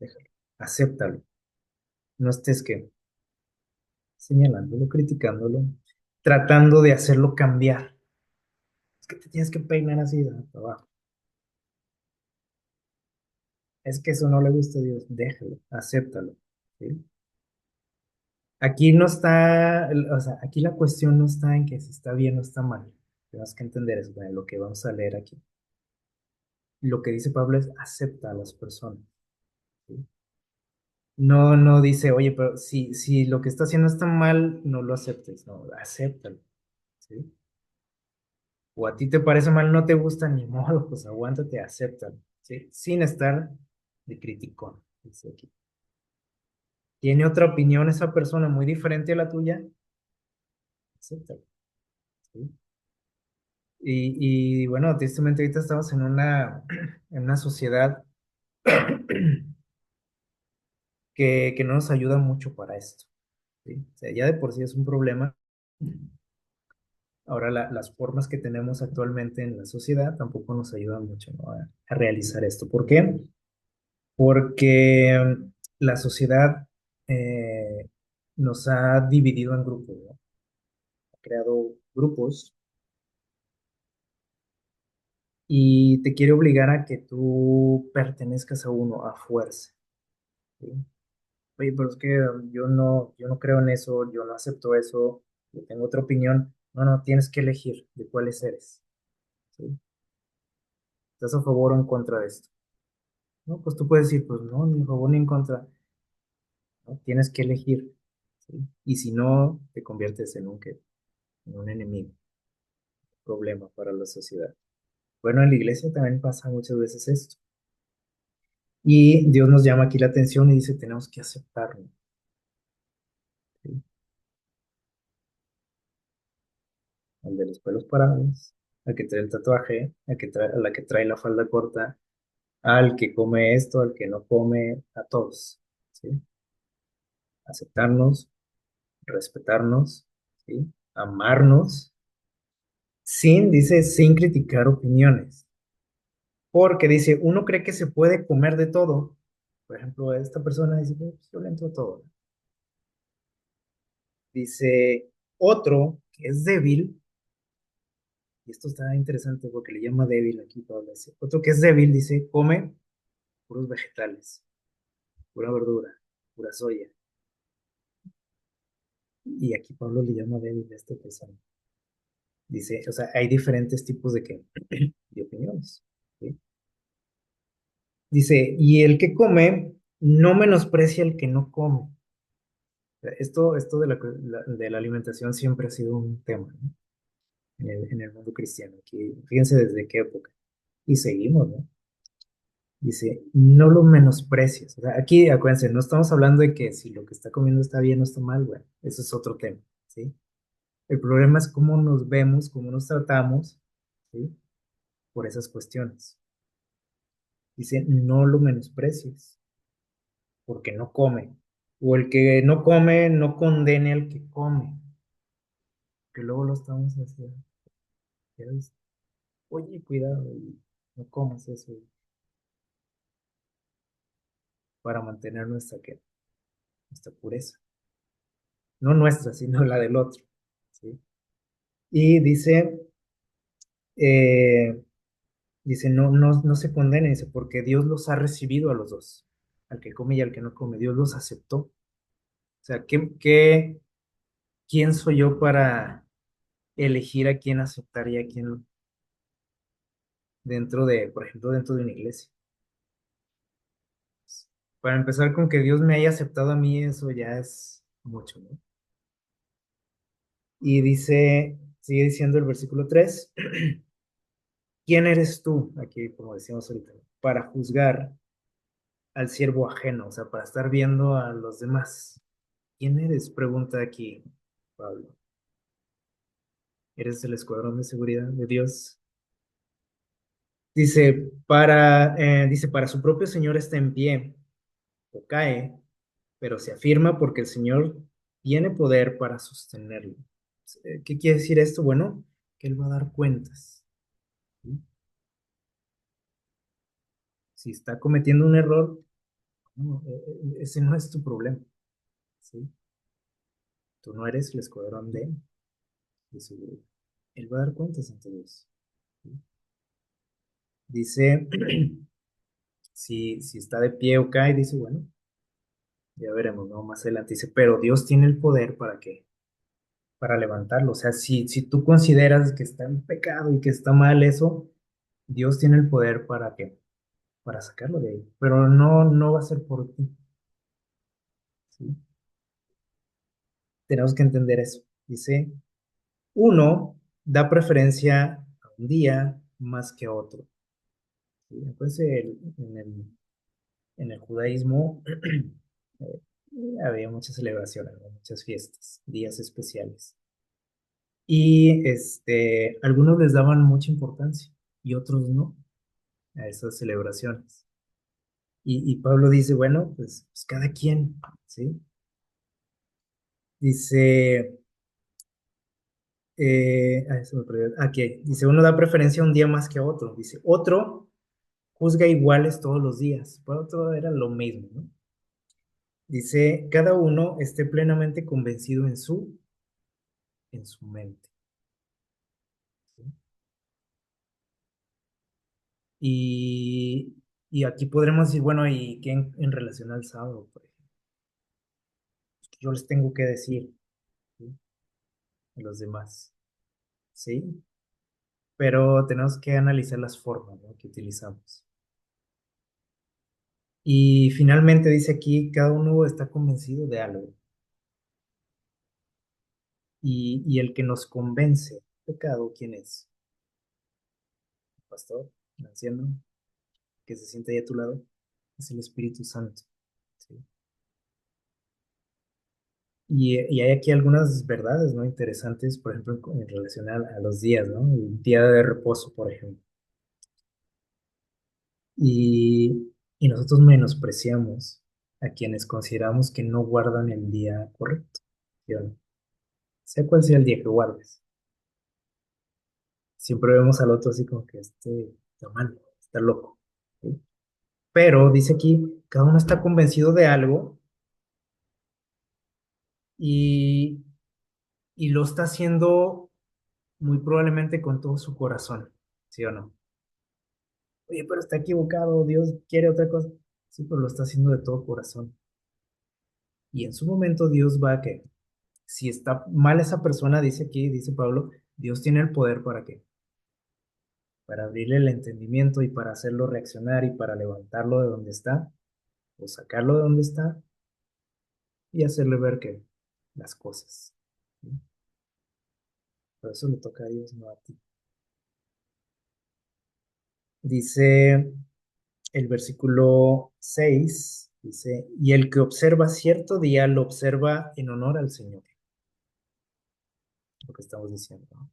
déjalo, acéptalo. No estés que señalándolo, criticándolo, tratando de hacerlo cambiar. Es que te tienes que peinar así de abajo. Es que eso no le gusta a Dios. Déjalo, acéptalo, ¿sí? Aquí no está, o sea, aquí la cuestión no está en que si está bien o está mal. Tenemos que entender eso, bueno, lo que vamos a leer aquí. Lo que dice Pablo es acepta a las personas, ¿sí? No, no dice, oye, pero si lo que está haciendo está mal, no lo aceptes, no, acéptalo, ¿sí? O a ti te parece mal, no te gusta, ni modo, pues aguántate, acéptalo, ¿sí? Sin estar de criticón, dice aquí. ¿Tiene otra opinión esa persona muy diferente a la tuya? Acéptalo, ¿sí? Y bueno, tristemente ahorita estamos en una sociedad que no nos ayuda mucho para esto, ¿sí? O sea, ya de por sí es un problema. Ahora las formas que tenemos actualmente en la sociedad tampoco nos ayudan mucho, ¿no? A realizar esto. ¿Por qué? Porque la sociedad eh, nos ha dividido en grupos, ¿no? Ha creado grupos y te quiere obligar a que tú pertenezcas a uno a fuerza, ¿sí? oye, pero es que yo no creo en eso, yo no acepto eso, yo tengo otra opinión. No, no, tienes que elegir de cuáles eres, ¿sí? ¿Estás a favor o en contra de esto? No, pues tú puedes decir, pues no, ni a favor ni en contra. No, tienes que elegir, ¿sí? Y si no, te conviertes en en un enemigo, problema para la sociedad. Bueno, en la iglesia también pasa muchas veces esto. Y Dios nos llama aquí la atención y dice, tenemos que aceptarlo, ¿sí? Al de los pelos parados, al que trae el tatuaje, a la que trae la falda corta, al que come esto, al que no come, a todos, ¿sí? Aceptarnos, respetarnos, ¿sí? Amarnos, dice, sin criticar opiniones. Porque dice, uno cree que se puede comer de todo. Por ejemplo, esta persona dice, pues, yo le entro a todo. Dice, otro que es débil, y esto está interesante porque le llama débil aquí Pablo. Dice, otro que es débil, dice, come puros vegetales, pura verdura, pura soya. Y aquí Pablo le llama débil a esta persona. Dice, o sea, hay diferentes tipos de, qué de opiniones, ¿sí? Dice, y el que come no menosprecia al que no come. Esto de de la alimentación siempre ha sido un tema, ¿no? En el mundo cristiano. Aquí, fíjense desde qué época. Y seguimos, ¿no? Dice, no lo menosprecies. O sea, aquí, acuérdense, no estamos hablando de que si lo que está comiendo está bien o está mal, bueno, eso es otro tema, ¿sí? El problema es cómo nos vemos, cómo nos tratamos, ¿sí? Por esas cuestiones. Dice, no lo menosprecies, porque no come. O el que no come, no condene al que come, que luego lo estamos haciendo. ¿Ya viste? Oye, cuidado, y no comas eso para mantener nuestra pureza. No nuestra, sino la del otro, ¿sí? Y eh, dice, no se condenen, dice, porque Dios los ha recibido a los dos, al que come y al que no come, Dios los aceptó. O sea, ¿quién soy yo para elegir a quién aceptar y a quién no? Por ejemplo, dentro de una iglesia? Para empezar con que Dios me haya aceptado a mí, eso ya es mucho, ¿no? Y sigue diciendo el versículo 3. ¿Quién eres tú? Aquí, como decíamos ahorita, para juzgar al siervo ajeno, o sea, para estar viendo a los demás. ¿Quién eres? Pregunta aquí Pablo. ¿Eres el escuadrón de seguridad de Dios? Dice, para su propio Señor está en pie o cae, pero se afirma porque el Señor tiene poder para sostenerlo. ¿Qué quiere decir esto? Bueno, que Él va a dar cuentas, ¿sí? Si está cometiendo un error, no, ese no es tu problema, ¿sí? Tú no eres el escuadrón de seguridad. Él va a dar cuentas ante Dios, ¿sí? Dice, si está de pie o cae, dice, bueno, ya veremos, ¿no? Más adelante dice, pero Dios tiene el poder para qué, para levantarlo. O sea, si tú consideras que está en pecado y que está mal eso, Dios tiene el poder para qué, para sacarlo de ahí. Pero no va a ser por ti, ¿sí? Tenemos que entender eso. Dice, uno da preferencia a un día más que a otro, ¿sí? Entonces, en el judaísmo eh, había muchas celebraciones, ¿no? Muchas fiestas, días especiales. Y algunos les daban mucha importancia y otros no a esas celebraciones. Y Pablo dice, bueno, pues cada quien, ¿sí? Dice, se me perdió. Aquí, dice, uno da preferencia a un día más que a otro. Dice, otro juzga iguales todos los días. Para otro era lo mismo, ¿no? Dice, cada uno esté plenamente convencido en su mente, ¿sí? Y, y aquí podremos decir, bueno, ¿y qué en relación al sábado, por ejemplo? yo les tengo que decir, ¿sí? A los demás, ¿sí? Pero tenemos que analizar las formas, ¿no?, que utilizamos. Y finalmente dice aquí, cada uno está convencido de algo. Y el que nos convence, pecado, ¿quién es? ¿El pastor? ¿El anciano? ¿Que se siente ahí a tu lado? Es el Espíritu Santo. ¿Sí? Y hay aquí algunas verdades, ¿no?, interesantes, por ejemplo, en relación a los días, ¿no? El día de reposo, por ejemplo. Y nosotros menospreciamos a quienes consideramos que no guardan el día correcto, ¿sí o no? Sea cual sea el día que guardes. Siempre vemos al otro así como que este está mal, está loco, ¿sí? Pero dice aquí, cada uno está convencido de algo y, y lo está haciendo muy probablemente con todo su corazón, ¿sí o no? Oye, pero está equivocado, Dios quiere otra cosa. Sí, pero lo está haciendo de todo corazón. Y en su momento Dios va a que, si está mal esa persona, dice aquí, dice Pablo, Dios tiene el poder para qué, para abrirle el entendimiento y para hacerlo reaccionar y para levantarlo de donde está o sacarlo de donde está y hacerle ver que las cosas. ¿Sí? Por eso le toca a Dios, no a ti. Dice el versículo 6 dice, y el que observa cierto día lo observa en honor al Señor, lo que estamos diciendo, ¿no?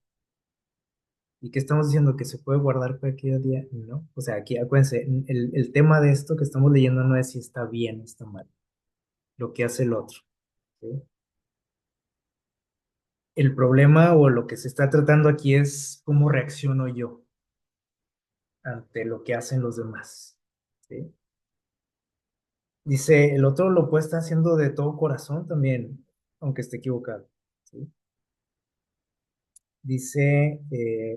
¿Y qué estamos diciendo? ¿Que se puede guardar cualquier día? No. O sea, aquí acuérdense, el tema de esto que estamos leyendo no es si está bien o está mal, lo que hace el otro. ¿Sí? El problema o lo que se está tratando aquí es cómo reacciono yo ante lo que hacen los demás. ¿Sí? Dice, el otro lo puede estar haciendo de todo corazón también, aunque esté equivocado. ¿Sí? Dice,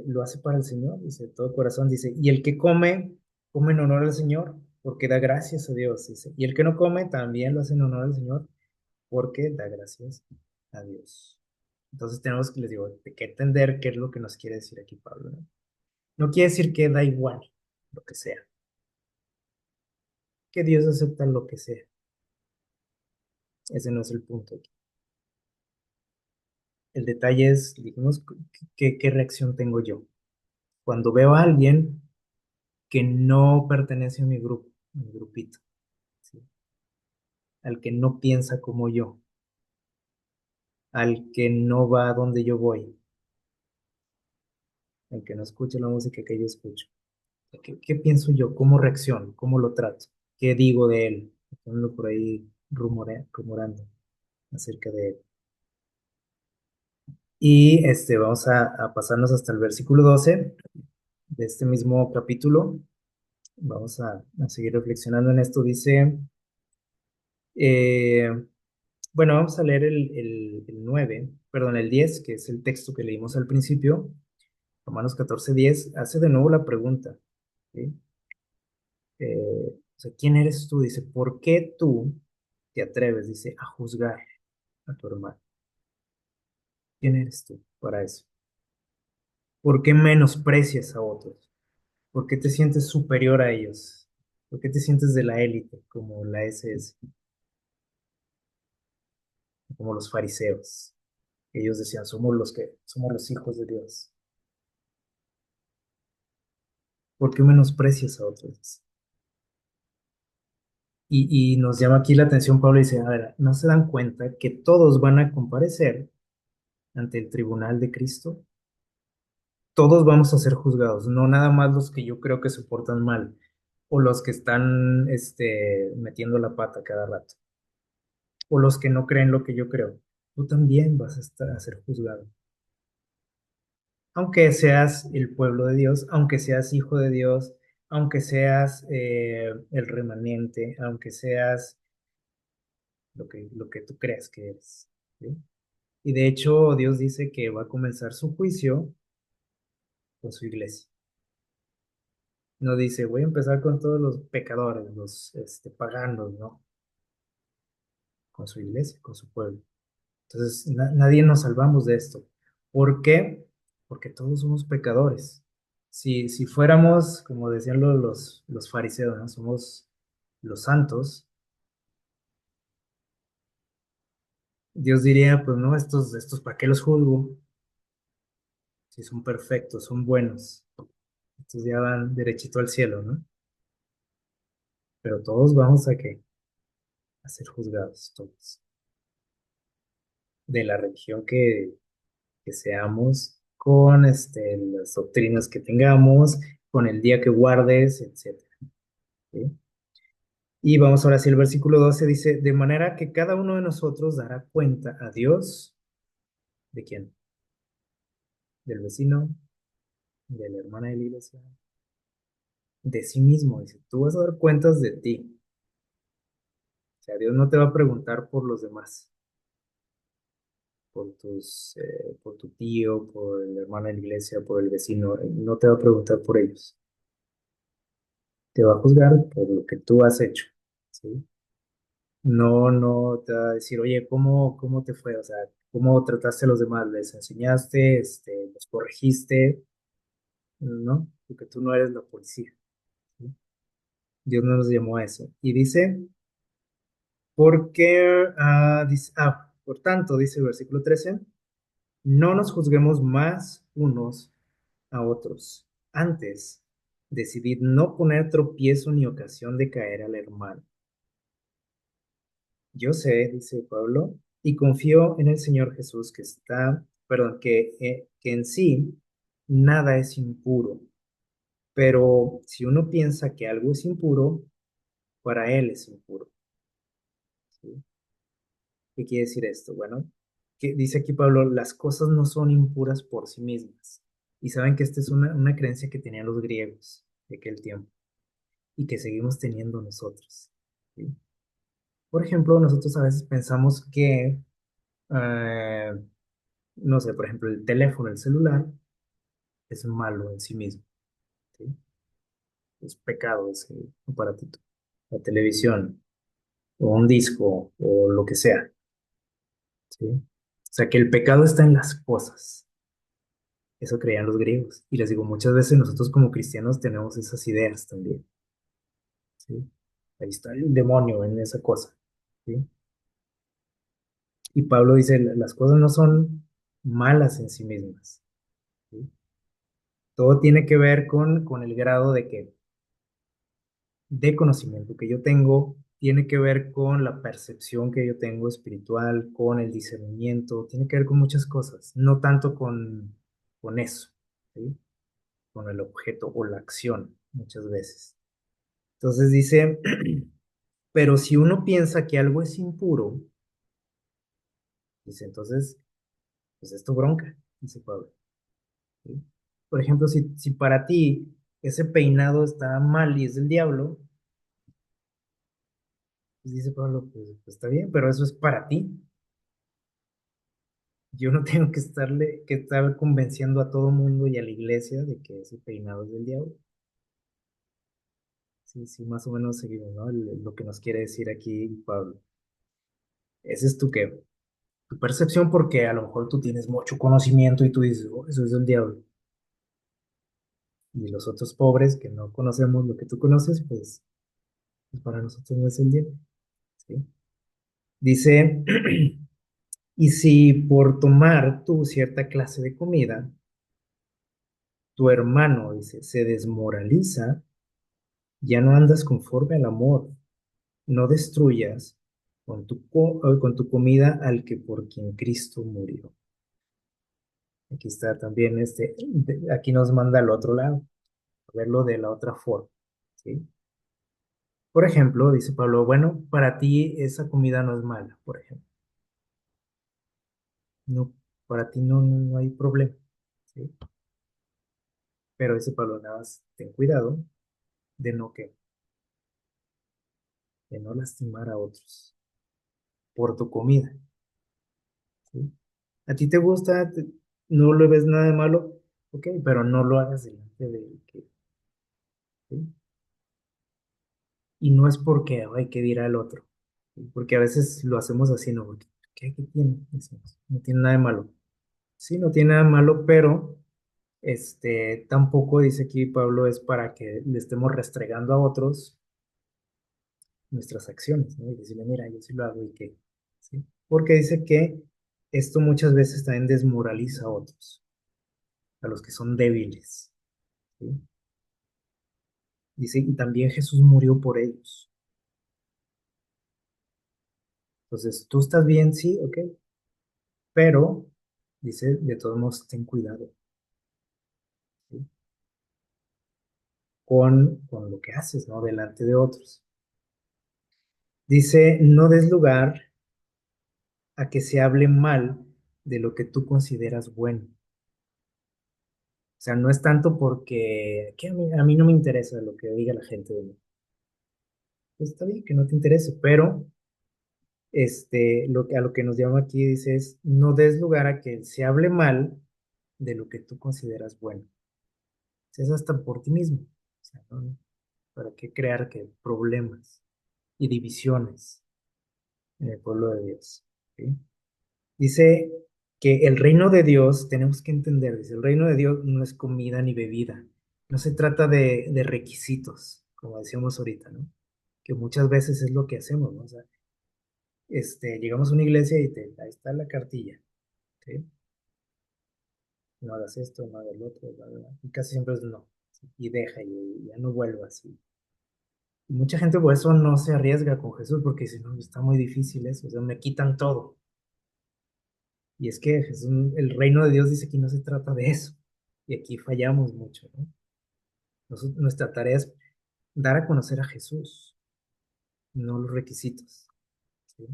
lo hace para el Señor, dice, de todo corazón, dice, y el que come, come en honor al Señor, porque da gracias a Dios, dice, y el que no come, también lo hace en honor al Señor, porque da gracias a Dios. Entonces tenemos que, les digo, que entender qué es lo que nos quiere decir aquí Pablo, ¿no? No quiere decir que da igual lo que sea, que Dios acepta lo que sea. Ese no es el punto aquí. El detalle es, dijimos, qué reacción tengo yo. Cuando veo a alguien que no pertenece a mi grupo, mi grupito, ¿sí? Al que no piensa como yo, al que no va a donde yo voy, al que no escucha la música que yo escucho. ¿Qué pienso yo? ¿Cómo reacciono? ¿Cómo lo trato? ¿Qué digo de él? Ando por ahí rumorando acerca de él. Y vamos a pasarnos hasta el versículo 12 de este mismo capítulo. Vamos a seguir reflexionando en esto. Dice, eh, bueno, vamos a leer el 9, perdón, el 10, que es el texto que leímos al principio. Romanos 14:10 hace de nuevo la pregunta, ¿sí? O sea, ¿quién eres tú? Dice, ¿por qué tú te atreves, dice, a juzgar a tu hermano? ¿Quién eres tú para eso? ¿Por qué menosprecias a otros? ¿Por qué te sientes superior a ellos? ¿Por qué te sientes de la élite, como la SS, como los fariseos? Ellos decían, somos los hijos de Dios. ¿Por qué menosprecias a otros? Y nos llama aquí la atención, Pablo dice, a ver, ¿no se dan cuenta que todos van a comparecer ante el tribunal de Cristo? Todos vamos a ser juzgados, no nada más los que yo creo que se portan mal o los que están metiendo la pata cada rato o los que no creen lo que yo creo. Tú también vas a ser juzgado. Aunque seas el pueblo de Dios, aunque seas hijo de Dios, aunque seas el remanente, aunque seas lo que tú creas que eres. ¿Sí? Y de hecho, Dios dice que va a comenzar su juicio con su iglesia. No dice, voy a empezar con todos los pecadores, los paganos, ¿no? con su iglesia, con su pueblo. Entonces, nadie nos salvamos de esto. ¿Por qué? Porque todos somos pecadores. Si fuéramos, como decían los fariseos, ¿no? Somos los santos, Dios diría, pues no, estos, ¿para qué los juzgo? Si son perfectos, son buenos, estos ya van derechito al cielo, ¿no? Pero todos vamos a qué? A ser juzgados, todos, de la religión que seamos, con las doctrinas que tengamos, con el día que guardes, etcétera. ¿Sí? Y vamos ahora sí, el versículo 12 dice, de manera que cada uno de nosotros dará cuenta a Dios, ¿de quién? Del vecino, de la hermana de la iglesia, de sí mismo. Dice, tú vas a dar cuentas de ti. O sea, Dios no te va a preguntar por los demás, por tu tío, por el hermano de la iglesia, por el vecino. No te va a preguntar por ellos. Te va a juzgar por lo que tú has hecho. ¿Sí? No, no te va a decir, oye, ¿cómo te fue? O sea, ¿cómo trataste a los demás? ¿Les enseñaste? ¿Los corregiste? ¿No? Porque tú no eres la policía. ¿Sí? Dios no nos llamó a eso. Y dice, por tanto, dice el versículo 13, no nos juzguemos más unos a otros. Antes, decidid no poner tropiezo ni ocasión de caer al hermano. Yo sé, dice Pablo, y confío en el Señor Jesús que en sí nada es impuro, pero si uno piensa que algo es impuro, para él es impuro. ¿Sí? ¿Qué quiere decir esto? Bueno, que dice aquí Pablo, las cosas no son impuras por sí mismas. Y saben que esta es una creencia que tenían los griegos de aquel tiempo y que seguimos teniendo nosotros. ¿Sí? Por ejemplo, nosotros a veces pensamos que, eh, no sé, por ejemplo, el teléfono, el celular, es malo en sí mismo. ¿Sí? Es pecado ese aparatito. La televisión, o un disco, o lo que sea. ¿Sí? O sea, que el pecado está en las cosas. Eso creían los griegos. Y les digo, muchas veces nosotros como cristianos tenemos esas ideas también. ¿Sí? Ahí está el demonio en esa cosa. ¿Sí? Y Pablo dice, las cosas no son malas en sí mismas. ¿Sí? Todo tiene que ver con el grado de conocimiento que yo tengo, tiene que ver con la percepción que yo tengo espiritual, con el discernimiento, tiene que ver con muchas cosas, no tanto con eso, ¿sí? Con el objeto o la acción, muchas veces. Entonces dice, pero si uno piensa que algo es impuro, dice, entonces, pues es tu bronca, dice Pablo. ¿Sí? Por ejemplo, si para ti ese peinado está mal y es del diablo, pues dice Pablo, pues está bien, pero eso es para ti. Yo no tengo que estar convenciendo a todo mundo y a la iglesia de que ese peinado es del diablo. Sí, sí, más o menos seguimos, ¿no? Lo que nos quiere decir aquí Pablo. Ese es tu percepción porque a lo mejor tú tienes mucho conocimiento y tú dices, "Oh, eso es del diablo". Y los otros pobres que no conocemos lo que tú conoces, pues para nosotros no es el diablo. ¿Sí? Dice, y si por tomar tú cierta clase de comida, tu hermano, dice, se desmoraliza, ya no andas conforme al amor, no destruyas con tu comida al que por quien Cristo murió. Aquí está también aquí nos manda al otro lado, a verlo de la otra forma, ¿sí? Por ejemplo, dice Pablo, bueno, para ti esa comida no es mala, por ejemplo. No, para ti no hay problema, ¿sí? Pero dice Pablo, nada más ten cuidado de de no lastimar a otros por tu comida, ¿sí? ¿A ti te gusta? ¿No le ves nada de malo? Ok, pero no lo hagas delante de que, ¿sí? Y no es porque hay que dirá al otro. porque a veces lo hacemos así, ¿no? Porque, ¿qué tiene? Decimos, no tiene nada de malo. Sí, no tiene nada de malo, pero tampoco dice aquí Pablo es para que le estemos restregando a otros nuestras acciones, ¿no? Y decirle, mira, yo sí lo hago y qué, ¿sí? Porque dice que esto muchas veces también desmoraliza a otros, a los que son débiles, ¿sí? Dice, y también Jesús murió por ellos. Entonces, tú estás bien, sí, ok, pero, dice, de todos modos, ten cuidado, ¿sí? Con lo que haces, ¿no? Delante de otros. Dice, no des lugar a que se hable mal de lo que tú consideras bueno. O sea, no es tanto porque que a mí no me interesa lo que diga la gente de mí. Pues está bien que no te interese, pero a lo que nos llama aquí dice es, no des lugar a que se hable mal de lo que tú consideras bueno. Es hasta por ti mismo. O sea, ¿para qué crear que problemas y divisiones en el pueblo de Dios? ¿Sí? Dice que el reino de Dios, tenemos que entender, dice, el reino de Dios no es comida ni bebida. No se trata de requisitos, como decíamos ahorita, ¿no? Que muchas veces es lo que hacemos, ¿no? O sea, llegamos a una iglesia y ahí está la cartilla, ¿sí? No hagas esto, no hagas lo otro, bla, bla, bla. Y casi siempre es no, ¿sí? Y deja, y ya no vuelvas. Y mucha gente por eso no se arriesga con Jesús, porque dice, no, está muy difícil eso, o sea, me quitan todo. Y es que Jesús, el reino de Dios dice que no se trata de eso. Y aquí fallamos mucho, ¿no? Nuestra tarea es dar a conocer a Jesús, no los requisitos, ¿sí?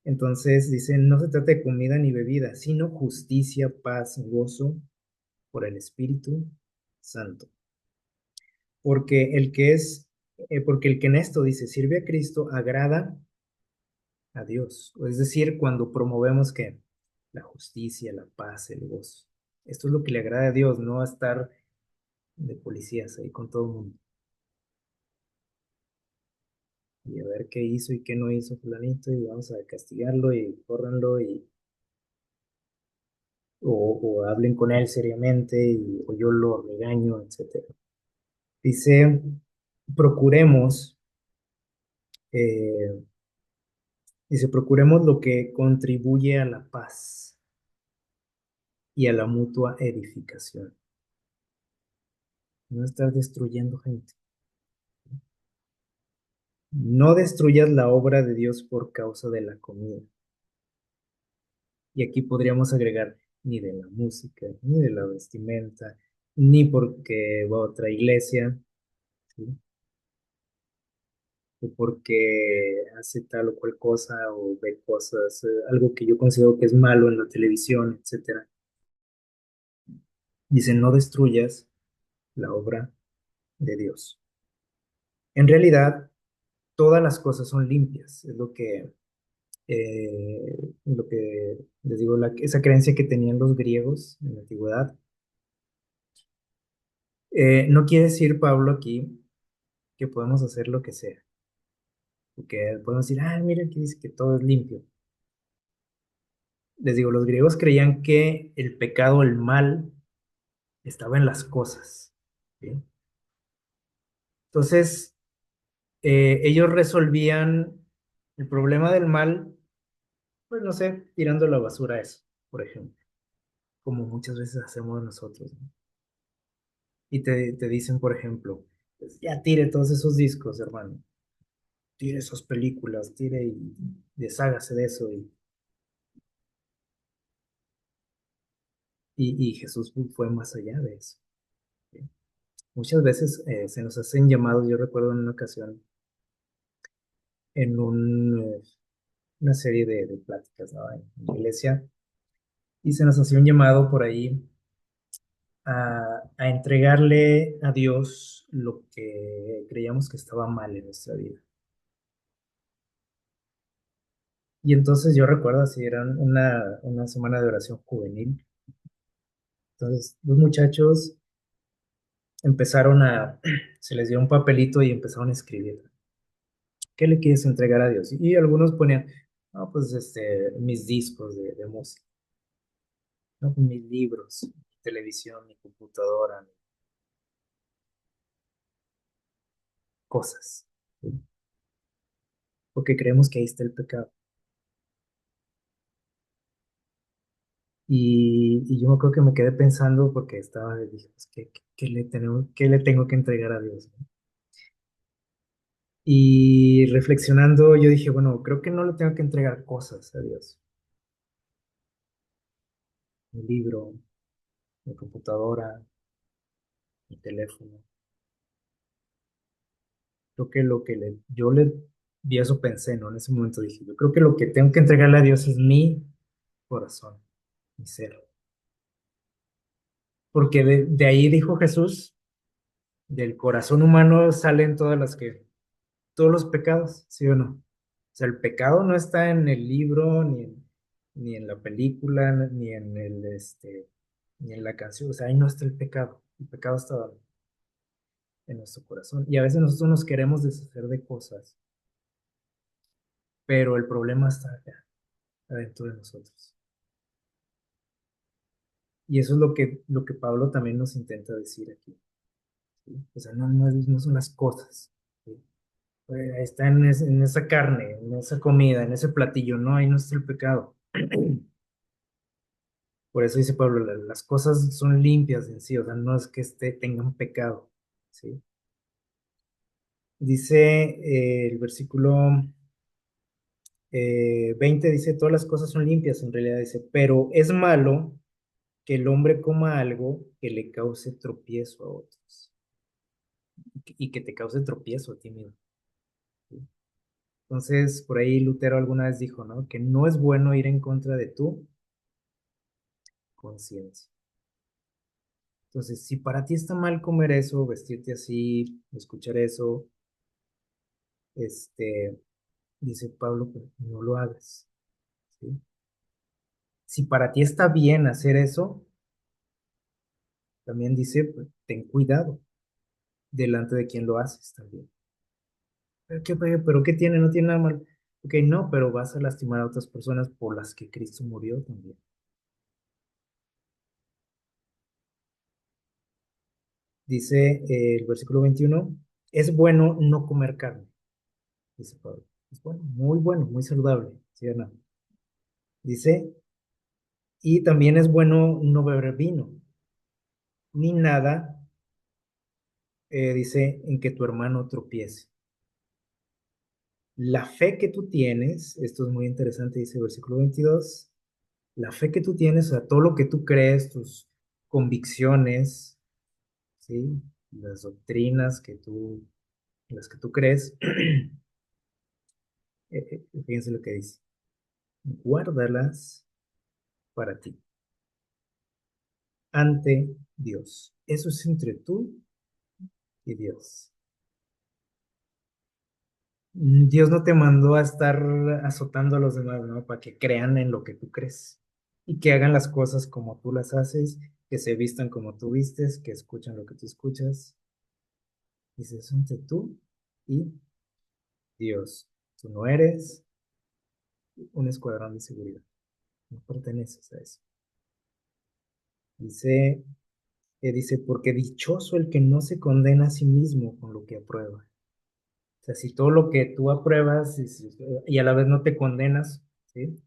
Entonces dice, no se trata de comida ni bebida, sino justicia, paz, gozo por el Espíritu Santo. Porque porque el que en esto dice, sirve a Cristo, agrada a Dios. Es decir, cuando promovemos que la justicia, la paz, el gozo. Esto es lo que le agrada a Dios, no a estar de policías ahí con todo el mundo. Y a ver qué hizo y qué no hizo fulanito y vamos a castigarlo y córranlo o hablen con él seriamente o yo lo regaño, etcétera. Dice, procuremos, eh, procuremos lo que contribuye a la paz y a la mutua edificación. No estar destruyendo gente. No destruyas la obra de Dios por causa de la comida. Y aquí podríamos agregar ni de la música, ni de la vestimenta, ni porque va a otra iglesia, ¿sí? O porque hace tal o cual cosa o ve cosas, algo que yo considero que es malo en la televisión, etcétera. Dice, no destruyas la obra de Dios. En realidad, todas las cosas son limpias, es lo que les digo, esa creencia que tenían los griegos en la antigüedad. No quiere decir, Pablo, aquí que podemos hacer lo que sea, porque podemos decir, ah, mira, aquí dice que todo es limpio. Les digo, los griegos creían que el pecado, el mal, estaba en las cosas, ¿sí? Entonces, ellos resolvían el problema del mal, pues no sé, tirando a la basura eso, por ejemplo, como muchas veces hacemos nosotros, ¿no? Y te dicen, por ejemplo, pues ya tire todos esos discos, hermano, tire esas películas, tire y deshágase de eso. Y Jesús fue más allá de eso, ¿sí? Muchas veces se nos hacen llamados, yo recuerdo en una ocasión, en una serie de pláticas, ¿no? En la iglesia, y se nos hacía un llamado por ahí a entregarle a Dios lo que creíamos que estaba mal en nuestra vida. Y entonces yo recuerdo así, era una semana de oración juvenil. Entonces, los muchachos empezaron se les dio un papelito y empezaron a escribir. ¿Qué le quieres entregar a Dios? Y algunos ponían, no, pues mis discos de música, no, pues mis libros, mi televisión, mi computadora, cosas, ¿sí? Porque creemos que ahí está el pecado. Y yo me acuerdo que me quedé pensando porque dije, pues, qué le tengo que entregar a Dios? ¿No? Y reflexionando, yo dije, bueno, creo que no le tengo que entregar cosas a Dios. Mi libro, mi computadora, mi teléfono. Creo que yo le, y eso pensé, ¿no? En ese momento dije, yo creo que lo que tengo que entregarle a Dios es mi corazón, mi ser. Porque de ahí dijo Jesús, del corazón humano salen todos los pecados, ¿sí o no? O sea, el pecado no está en el libro, ni en la película, ni en la canción. O sea, ahí no está el pecado. El pecado está en nuestro corazón. Y a veces nosotros nos queremos deshacer de cosas, pero el problema está acá, adentro de nosotros. Y eso es lo que Pablo también nos intenta decir aquí. ¿Sí? O sea, no son las cosas. ¿Sí? Está en esa carne, en esa comida, en ese platillo, no, ahí no está el pecado. Por eso dice Pablo, las cosas son limpias en sí, o sea, no es que tengan pecado, ¿sí? Dice el versículo 20, dice, todas las cosas son limpias, en realidad dice, pero es malo que el hombre coma algo que le cause tropiezo a otros y que te cause tropiezo a ti mismo, ¿sí? Entonces, por ahí Lutero alguna vez dijo, ¿no? Que no es bueno ir en contra de tu conciencia. Entonces, si para ti está mal comer eso, vestirte así, escuchar eso, este, dice Pablo, pues no lo hagas, ¿sí? Si para ti está bien hacer eso, también dice, pues, ten cuidado delante de quien lo haces también. ¿Pero qué tiene? No tiene nada mal. Ok, no, pero vas a lastimar a otras personas por las que Cristo murió también. Dice el versículo 21, es bueno no comer carne, dice Pablo. Es bueno, muy saludable, ¿sí o no? Dice, y también es bueno no beber vino, ni nada, dice, en que tu hermano tropiece. La fe que tú tienes, esto es muy interesante, dice el versículo 22, la fe que tú tienes, o sea, todo lo que tú crees, tus convicciones, ¿sí? Las doctrinas las que tú crees, fíjense lo que dice, guárdalas para ti, ante Dios. Eso es entre tú y Dios. Dios no te mandó a estar azotando a los demás, ¿no? Para que crean en lo que tú crees y que hagan las cosas como tú las haces, que se vistan como tú vistes, que escuchan lo que tú escuchas. Dice, es entre tú y Dios. Tú no eres un escuadrón de seguridad, no perteneces a eso. Dice, dice, porque dichoso el que no se condena a sí mismo con lo que aprueba. O sea, si todo lo que tú apruebas y a la vez no te condenas, ¿sí?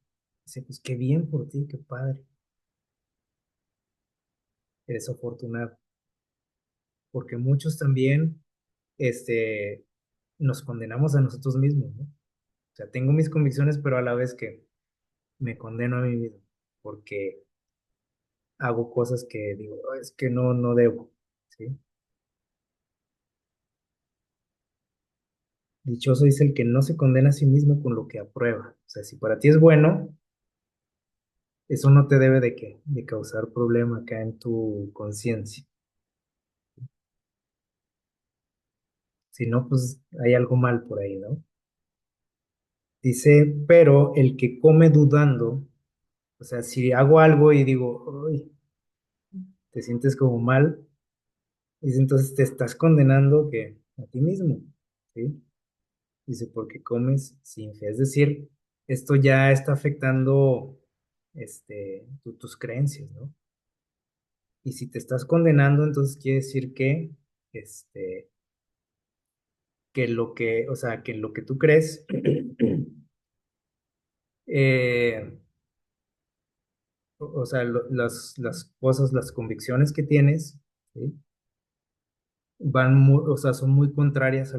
Dice, pues qué bien por ti, qué padre, eres afortunado. Porque muchos también, este, nos condenamos a nosotros mismos, ¿no? O sea, tengo mis convicciones, pero a la vez que me condeno a mí mismo, porque hago cosas que digo, "Oh, es que no debo", ¿sí? Dichoso dice el que no se condena a sí mismo con lo que aprueba. O sea, si para ti es bueno, eso no te debe de causar problema acá en tu conciencia. Si no, pues hay algo mal por ahí, ¿no? Dice, pero el que come dudando, o sea, si hago algo y digo, "Ay", te sientes como mal, dice, entonces te estás condenando que a ti mismo, ¿sí? Dice, porque comes sin fe. Es decir, esto ya está afectando tus creencias, ¿no? Y si te estás condenando, entonces quiere decir este, o sea, que lo que tú crees, eh, o sea, las cosas, las convicciones que tienes, ¿sí? O sea, son muy contrarias a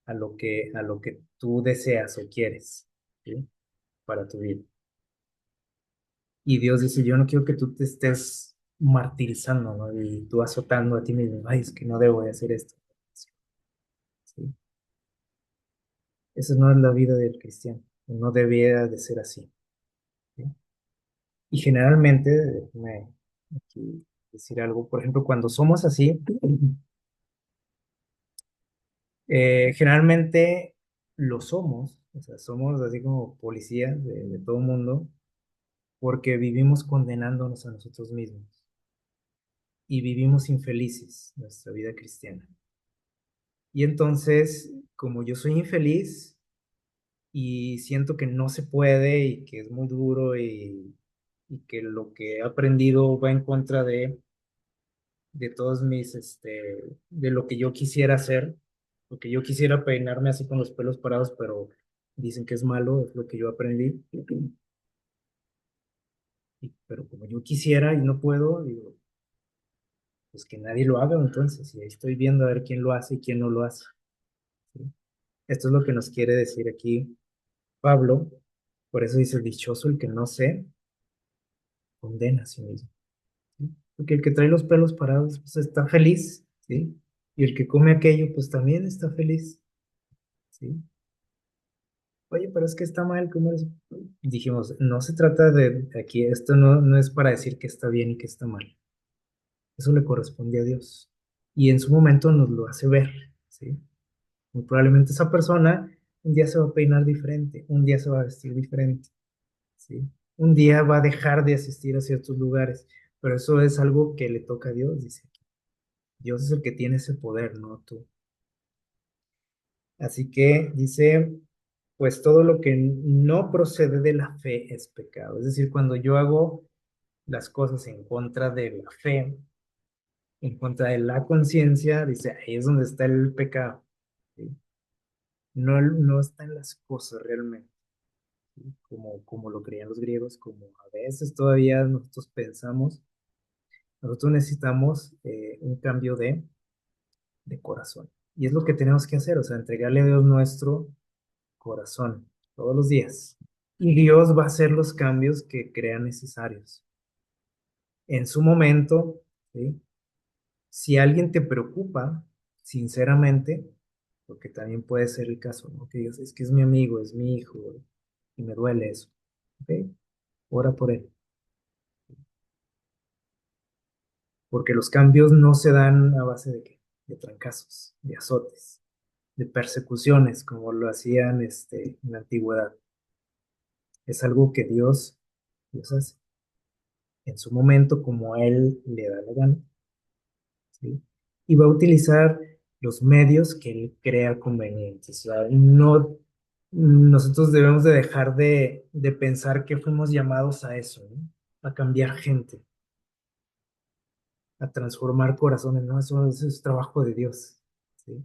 a lo que tú deseas o quieres, ¿sí? Para tu vida. Y Dios dice, yo no quiero que tú te estés martirizando, ¿no? Y tú azotando a ti mismo, ay, es que no debo de hacer esto, ¿sí? Esa no es la vida del cristiano, no debiera de ser así, ¿sí? Y generalmente, déjame aquí decir algo, por ejemplo, cuando somos así, generalmente lo somos, o sea, somos así como policías de todo el mundo, porque vivimos condenándonos a nosotros mismos y vivimos infelices nuestra vida cristiana. Y entonces, como yo soy infeliz y siento que no se puede y que es muy duro y que lo que he aprendido va en contra de todos de lo que yo quisiera hacer, porque yo quisiera peinarme así con los pelos parados, pero dicen que es malo, es lo que yo aprendí. Pero como yo quisiera y no puedo, digo, pues que nadie lo haga entonces, y ahí estoy viendo a ver quién lo hace y quién no lo hace, ¿sí? Esto es lo que nos quiere decir aquí Pablo, por eso dice, dichoso el que no se condena a sí mismo, ¿sí? Porque el que trae los pelos parados, pues está feliz, ¿sí? Y el que come aquello, pues también está feliz, ¿sí? Oye, pero es que está mal comer eso. Dijimos, no se trata de aquí, esto no es para decir que está bien y que está mal. Eso le corresponde a Dios. Y en su momento nos lo hace ver, ¿sí? Muy probablemente esa persona un día se va a peinar diferente, un día se va a vestir diferente, ¿sí? Un día va a dejar de asistir a ciertos lugares, pero eso es algo que le toca a Dios, dice. Dios es el que tiene ese poder, no tú. Así que dice, pues todo lo que no procede de la fe es pecado. Es decir, cuando yo hago las cosas en contra de la fe, en contra de la conciencia, dice, ahí es donde está el pecado, ¿sí? No está en las cosas realmente, ¿sí? Como lo creían los griegos, como a veces todavía nosotros pensamos. Nosotros necesitamos un cambio de corazón. Y es lo que tenemos que hacer, o sea, entregarle a Dios nuestro corazón todos los días. Y Dios va a hacer los cambios que crean necesarios. En su momento, ¿sí? Si alguien te preocupa, sinceramente, porque también puede ser el caso, ¿no? Que Dios es que es mi amigo, es mi hijo, y me duele eso. ¿Ok? Ora por él. Porque los cambios no se dan a base de qué? De trancazos, de azotes, de persecuciones, como lo hacían en la antigüedad. Es algo que Dios hace en su momento como a Él le da la gana, ¿sí? Y va a utilizar los medios que Él crea convenientes. O sea, no, nosotros debemos de dejar de pensar que fuimos llamados a eso, ¿no? A cambiar gente, a transformar corazones, ¿no? Eso es trabajo de Dios, ¿sí?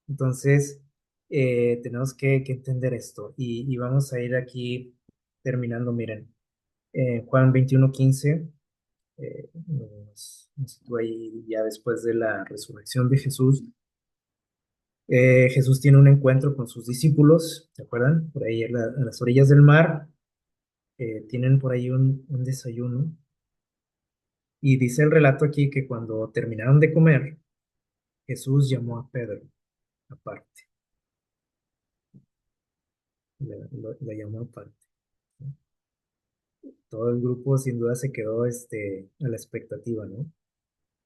Entonces, tenemos que entender esto y vamos a ir aquí terminando, miren, Juan 21:15, nos sitúa ahí ya después de la resurrección de Jesús. Jesús tiene un encuentro con sus discípulos, ¿se acuerdan? Por ahí a las orillas del mar, tienen por ahí un desayuno y dice el relato aquí que cuando terminaron de comer, Jesús llamó a Pedro aparte, lo llamó aparte. Todo el grupo sin duda se quedó a la expectativa, ¿no?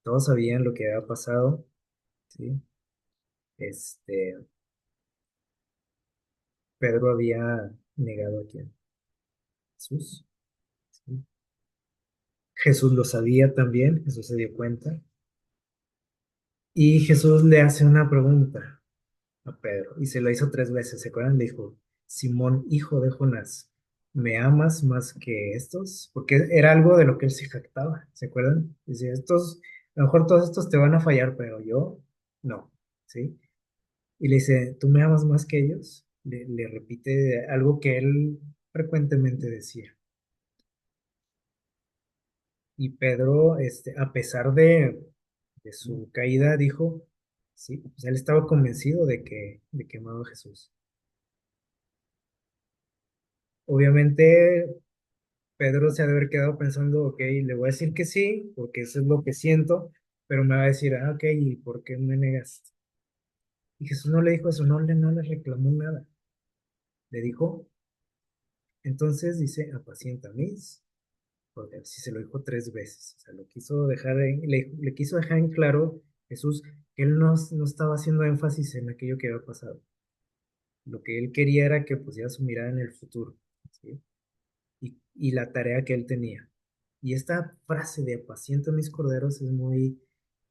Todos sabían lo que había pasado, ¿sí? Este, Pedro había negado a quién, Jesús, ¿sí? Jesús lo sabía también, Jesús se dio cuenta, Y Jesús le hace una pregunta a Pedro y se lo hizo tres veces. ¿Se acuerdan? Le dijo, Simón, hijo de Jonás, ¿me amas más que estos? Porque era algo de lo que él se jactaba. ¿Se acuerdan? Dice, estos, a lo mejor todos estos te van a fallar, pero yo no. ¿Sí? Y le dice, ¿tú me amas más que ellos? Le repite algo que él frecuentemente decía. Y Pedro, a pesar de su caída, dijo, sí, pues él estaba convencido de que amaba a Jesús. Obviamente, Pedro se ha de haber quedado pensando, ok, le voy a decir que sí, porque eso es lo que siento, pero me va a decir, ok, ¿y por qué me negaste? Y Jesús no le dijo eso, no le reclamó nada. Le dijo, entonces dice, apacienta mis, porque si se lo dijo tres veces, o sea, le quiso dejar en claro Jesús que él no estaba haciendo énfasis en aquello que había pasado. Lo que él quería era que pusiera su mirada en el futuro, ¿sí? Y la tarea que él tenía. Y esta frase de apaciento mis corderos es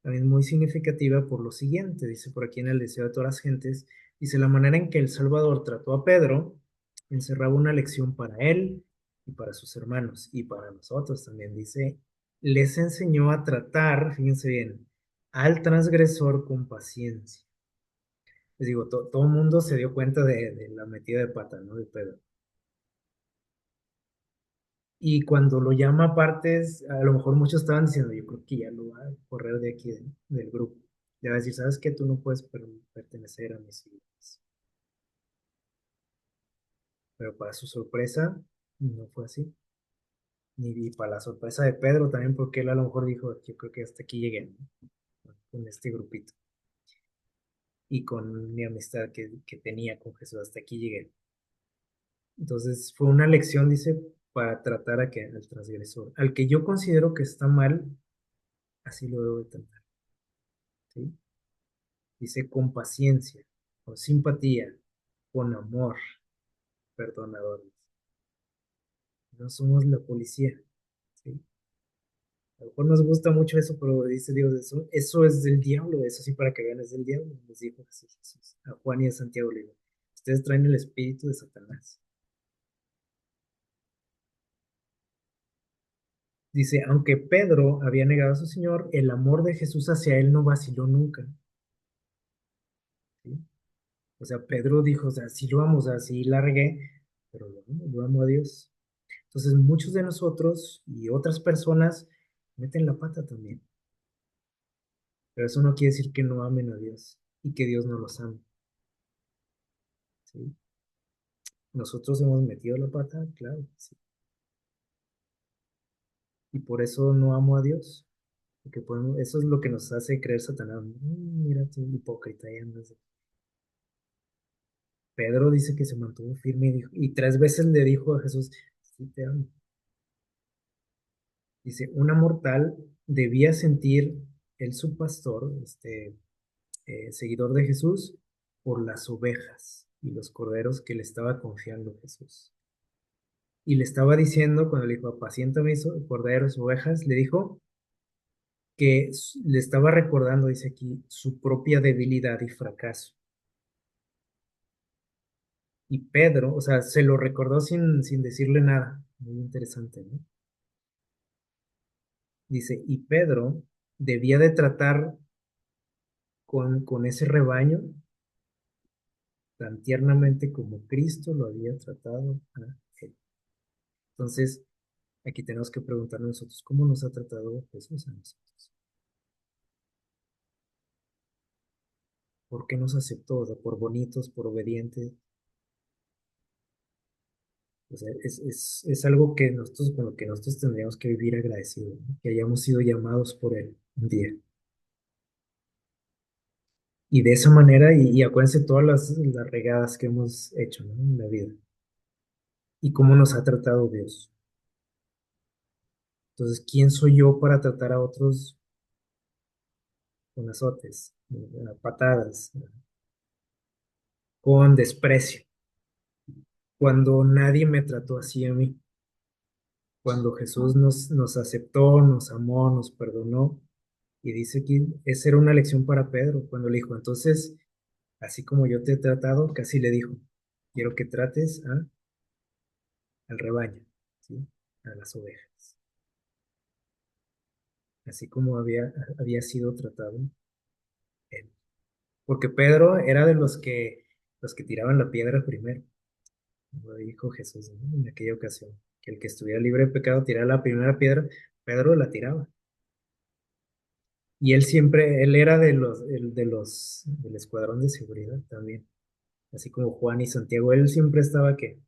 también muy significativa por lo siguiente, dice por aquí en el deseo de todas las gentes, dice la manera en que el Salvador trató a Pedro encerraba una lección para él y para sus hermanos y para nosotros también, dice, les enseñó a tratar, fíjense bien, al transgresor con paciencia. Les digo, todo el mundo se dio cuenta de la metida de pata, ¿no? De Pedro. Y cuando lo llama aparte, a lo mejor muchos estaban diciendo, yo creo que ya lo va a correr de aquí del grupo. Le va a decir, ¿sabes qué? Tú no puedes pertenecer a mis hijos. Pero para su sorpresa, no fue así. Y para la sorpresa de Pedro también, porque él a lo mejor dijo, yo creo que hasta aquí llegué, ¿no? Con este grupito. Y con mi amistad que tenía con Jesús, hasta aquí llegué. Entonces fue una lección, dice, para tratar al transgresor. Al que yo considero que está mal, así lo debo de tratar. ¿Sí? Dice con paciencia, con simpatía, con amor, perdonadores. No somos la policía, ¿sí? A lo mejor nos gusta mucho eso, pero dice Dios, eso es del diablo, eso sí para que vean es del diablo, les dijo Jesús a Juan y a Santiago, le dijo, ustedes traen el espíritu de Satanás. Dice, aunque Pedro había negado a su Señor, el amor de Jesús hacia él no vaciló nunca, ¿sí? O sea, Pedro dijo, o sea, sí lo amo, o sea, sí la regué, pero yo amo a Dios. Entonces, muchos de nosotros y otras personas meten la pata también, pero eso no quiere decir que no amen a Dios y que Dios no los ame, ¿sí? Nosotros hemos metido la pata, claro, sí, y por eso no amo a Dios, porque eso es lo que nos hace creer Satanás. Mira, tú hipócrita, y andas Pedro dice que se mantuvo firme y tres veces le dijo a Jesús, sí te amo. Dice, una mortal debía sentir él su pastor, seguidor de Jesús, por las ovejas y los corderos que le estaba confiando Jesús. Y le estaba diciendo, cuando le dijo, apacienta mis corderos, ovejas, le dijo que le estaba recordando, dice aquí, su propia debilidad y fracaso. Y Pedro, o sea, se lo recordó sin decirle nada. Muy interesante, ¿no? Dice, y Pedro debía de tratar con ese rebaño tan tiernamente como Cristo lo había tratado a él. Entonces, aquí tenemos que preguntarnos nosotros, ¿cómo nos ha tratado Jesús a nosotros? ¿Por qué nos aceptó? O sea, por bonitos, por obedientes. O sea, es algo que nosotros, con lo que nosotros tendríamos que vivir agradecidos, ¿no? Que hayamos sido llamados por Él un día. Y de esa manera, y acuérdense todas las regadas que hemos hecho, ¿no? En la vida. Y cómo nos ha tratado Dios. Entonces, ¿quién soy yo para tratar a otros con azotes, a patadas, con desprecio? Cuando nadie me trató así a mí, cuando Jesús nos aceptó, nos amó, nos perdonó Y dice que esa era una lección para Pedro cuando le dijo, entonces, así como yo te he tratado, casi le dijo, quiero que trates al rebaño, ¿sí? A las ovejas, así como había sido tratado él. Porque Pedro era de los que tiraban la piedra primero, como dijo Jesús, ¿no? En aquella ocasión, que el que estuviera libre de pecado tirara la primera piedra, Pedro la tiraba. Y él siempre, él era del escuadrón de seguridad también, así como Juan y Santiago, él siempre estaba que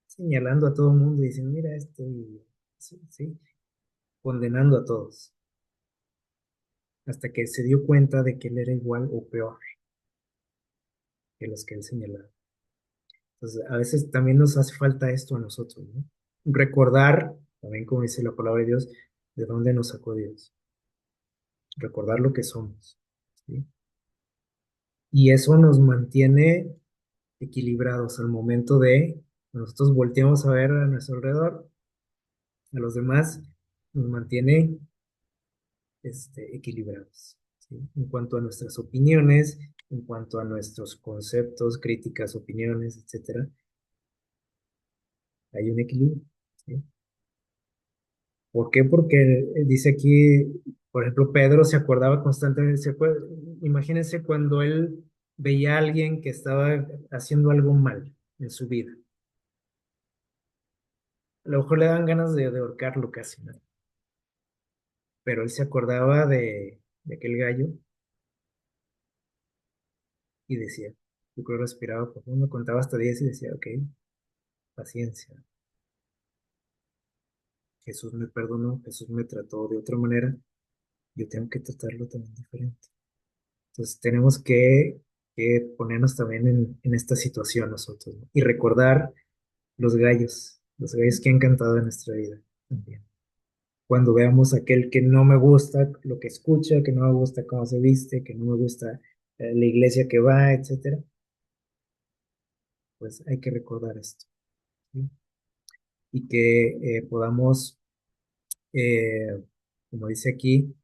señalando a todo el mundo y diciendo, mira esto, y sí, sí, condenando a todos, hasta que se dio cuenta de que él era igual o peor que los que él señalaba. Entonces, a veces también nos hace falta esto a nosotros, ¿no? Recordar, también como dice la palabra de Dios, de dónde nos sacó Dios, recordar lo que somos, ¿sí? Y eso nos mantiene equilibrados al momento de nosotros volteamos a ver a nuestro alrededor, a los demás, nos mantiene equilibrados, ¿sí? En cuanto a nuestras opiniones, en cuanto a nuestros conceptos, críticas, opiniones, etcétera, hay un equilibrio, ¿sí? ¿Por qué? Porque dice aquí, por ejemplo, Pedro se acordaba constantemente, imagínense cuando él veía a alguien que estaba haciendo algo mal en su vida. A lo mejor le dan ganas de ahorcarlo casi, ¿no? Pero él se acordaba de aquel gallo y decía, yo creo que respiraba profundo, contaba hasta 10 y decía, ok, paciencia. Jesús me perdonó, Jesús me trató de otra manera, yo tengo que tratarlo también diferente. Entonces tenemos que ponernos también en esta situación nosotros, ¿no? Y recordar los gallos que han cantado en nuestra vida también. Cuando veamos a aquel que no me gusta lo que escucha, que no me gusta cómo se viste, que no me gusta la iglesia que va, etcétera, pues hay que recordar esto, ¿sí? Y que podamos, eh, como dice aquí,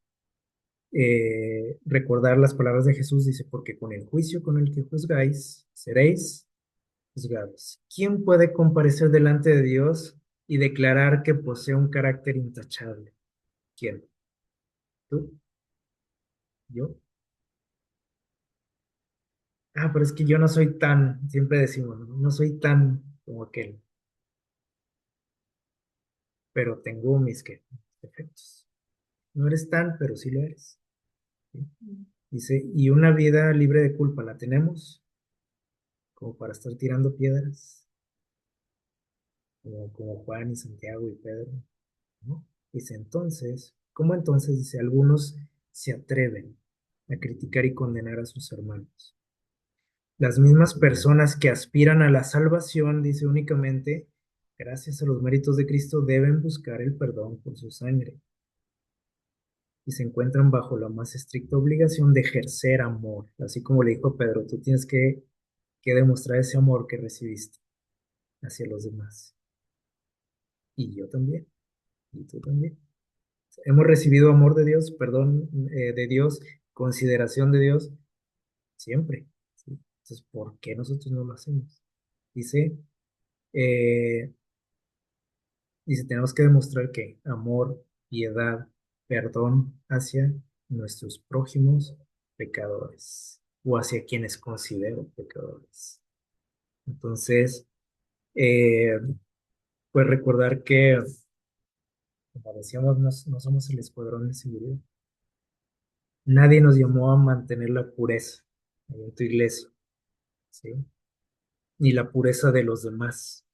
recordar las palabras de Jesús, dice, porque con el juicio con el que juzgáis, seréis juzgados. ¿Quién puede comparecer delante de Dios y declarar que posee un carácter intachable? ¿Quién? ¿Tú? ¿Yo? Ah, pero es que yo no soy tan, siempre decimos, no, no soy tan como aquel, pero tengo mis defectos. No eres tan, pero sí lo eres. ¿Sí? Dice, y una vida libre de culpa la tenemos, como para estar tirando piedras, como Juan y Santiago y Pedro, ¿no? Dice, entonces, ¿cómo entonces? Dice, algunos se atreven a criticar y condenar a sus hermanos. Las mismas personas que aspiran a la salvación, dice únicamente, gracias a los méritos de Cristo, deben buscar el perdón por su sangre y se encuentran bajo la más estricta obligación de ejercer amor. Así como le dijo Pedro, tú tienes que demostrar ese amor que recibiste hacia los demás. Y yo también, y tú también. Hemos recibido amor de Dios, perdón de Dios, consideración de Dios, siempre, ¿sí? Entonces, ¿por qué nosotros no lo hacemos? Dice, eh, tenemos que demostrar que amor, piedad, perdón hacia nuestros prójimos pecadores o hacia quienes considero pecadores. Entonces, eh, pues recordar que, como decíamos, no somos el escuadrón de seguridad. Nadie nos llamó a mantener la pureza ahí en tu iglesia, ¿sí? Ni la pureza de los demás.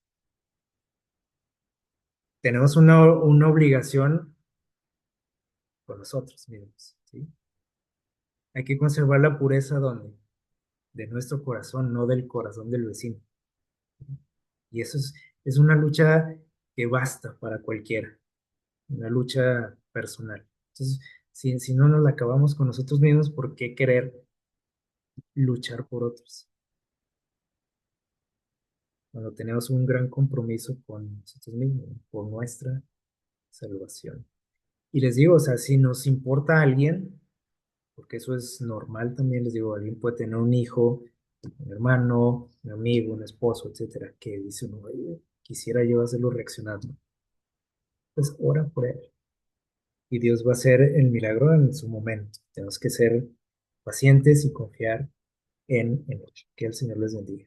Tenemos una obligación con nosotros mismos, ¿sí? Hay que conservar la pureza donde, de nuestro corazón, no del corazón del vecino. Y eso es una lucha que basta para cualquiera, una lucha personal. Entonces, si no nos la acabamos con nosotros mismos, ¿por qué querer luchar por otros? Cuando tenemos un gran compromiso con nosotros mismos, por nuestra salvación. Y les digo, o sea, si nos importa a alguien, porque eso es normal también, les digo, alguien puede tener un hijo, un hermano, un amigo, un esposo, etcétera, que dice uno, "Oye, quisiera yo hacerlo reaccionar, ¿no?". Pues ora por él y Dios va a hacer el milagro en su momento. Tenemos que ser pacientes y confiar en él. Que el Señor les bendiga.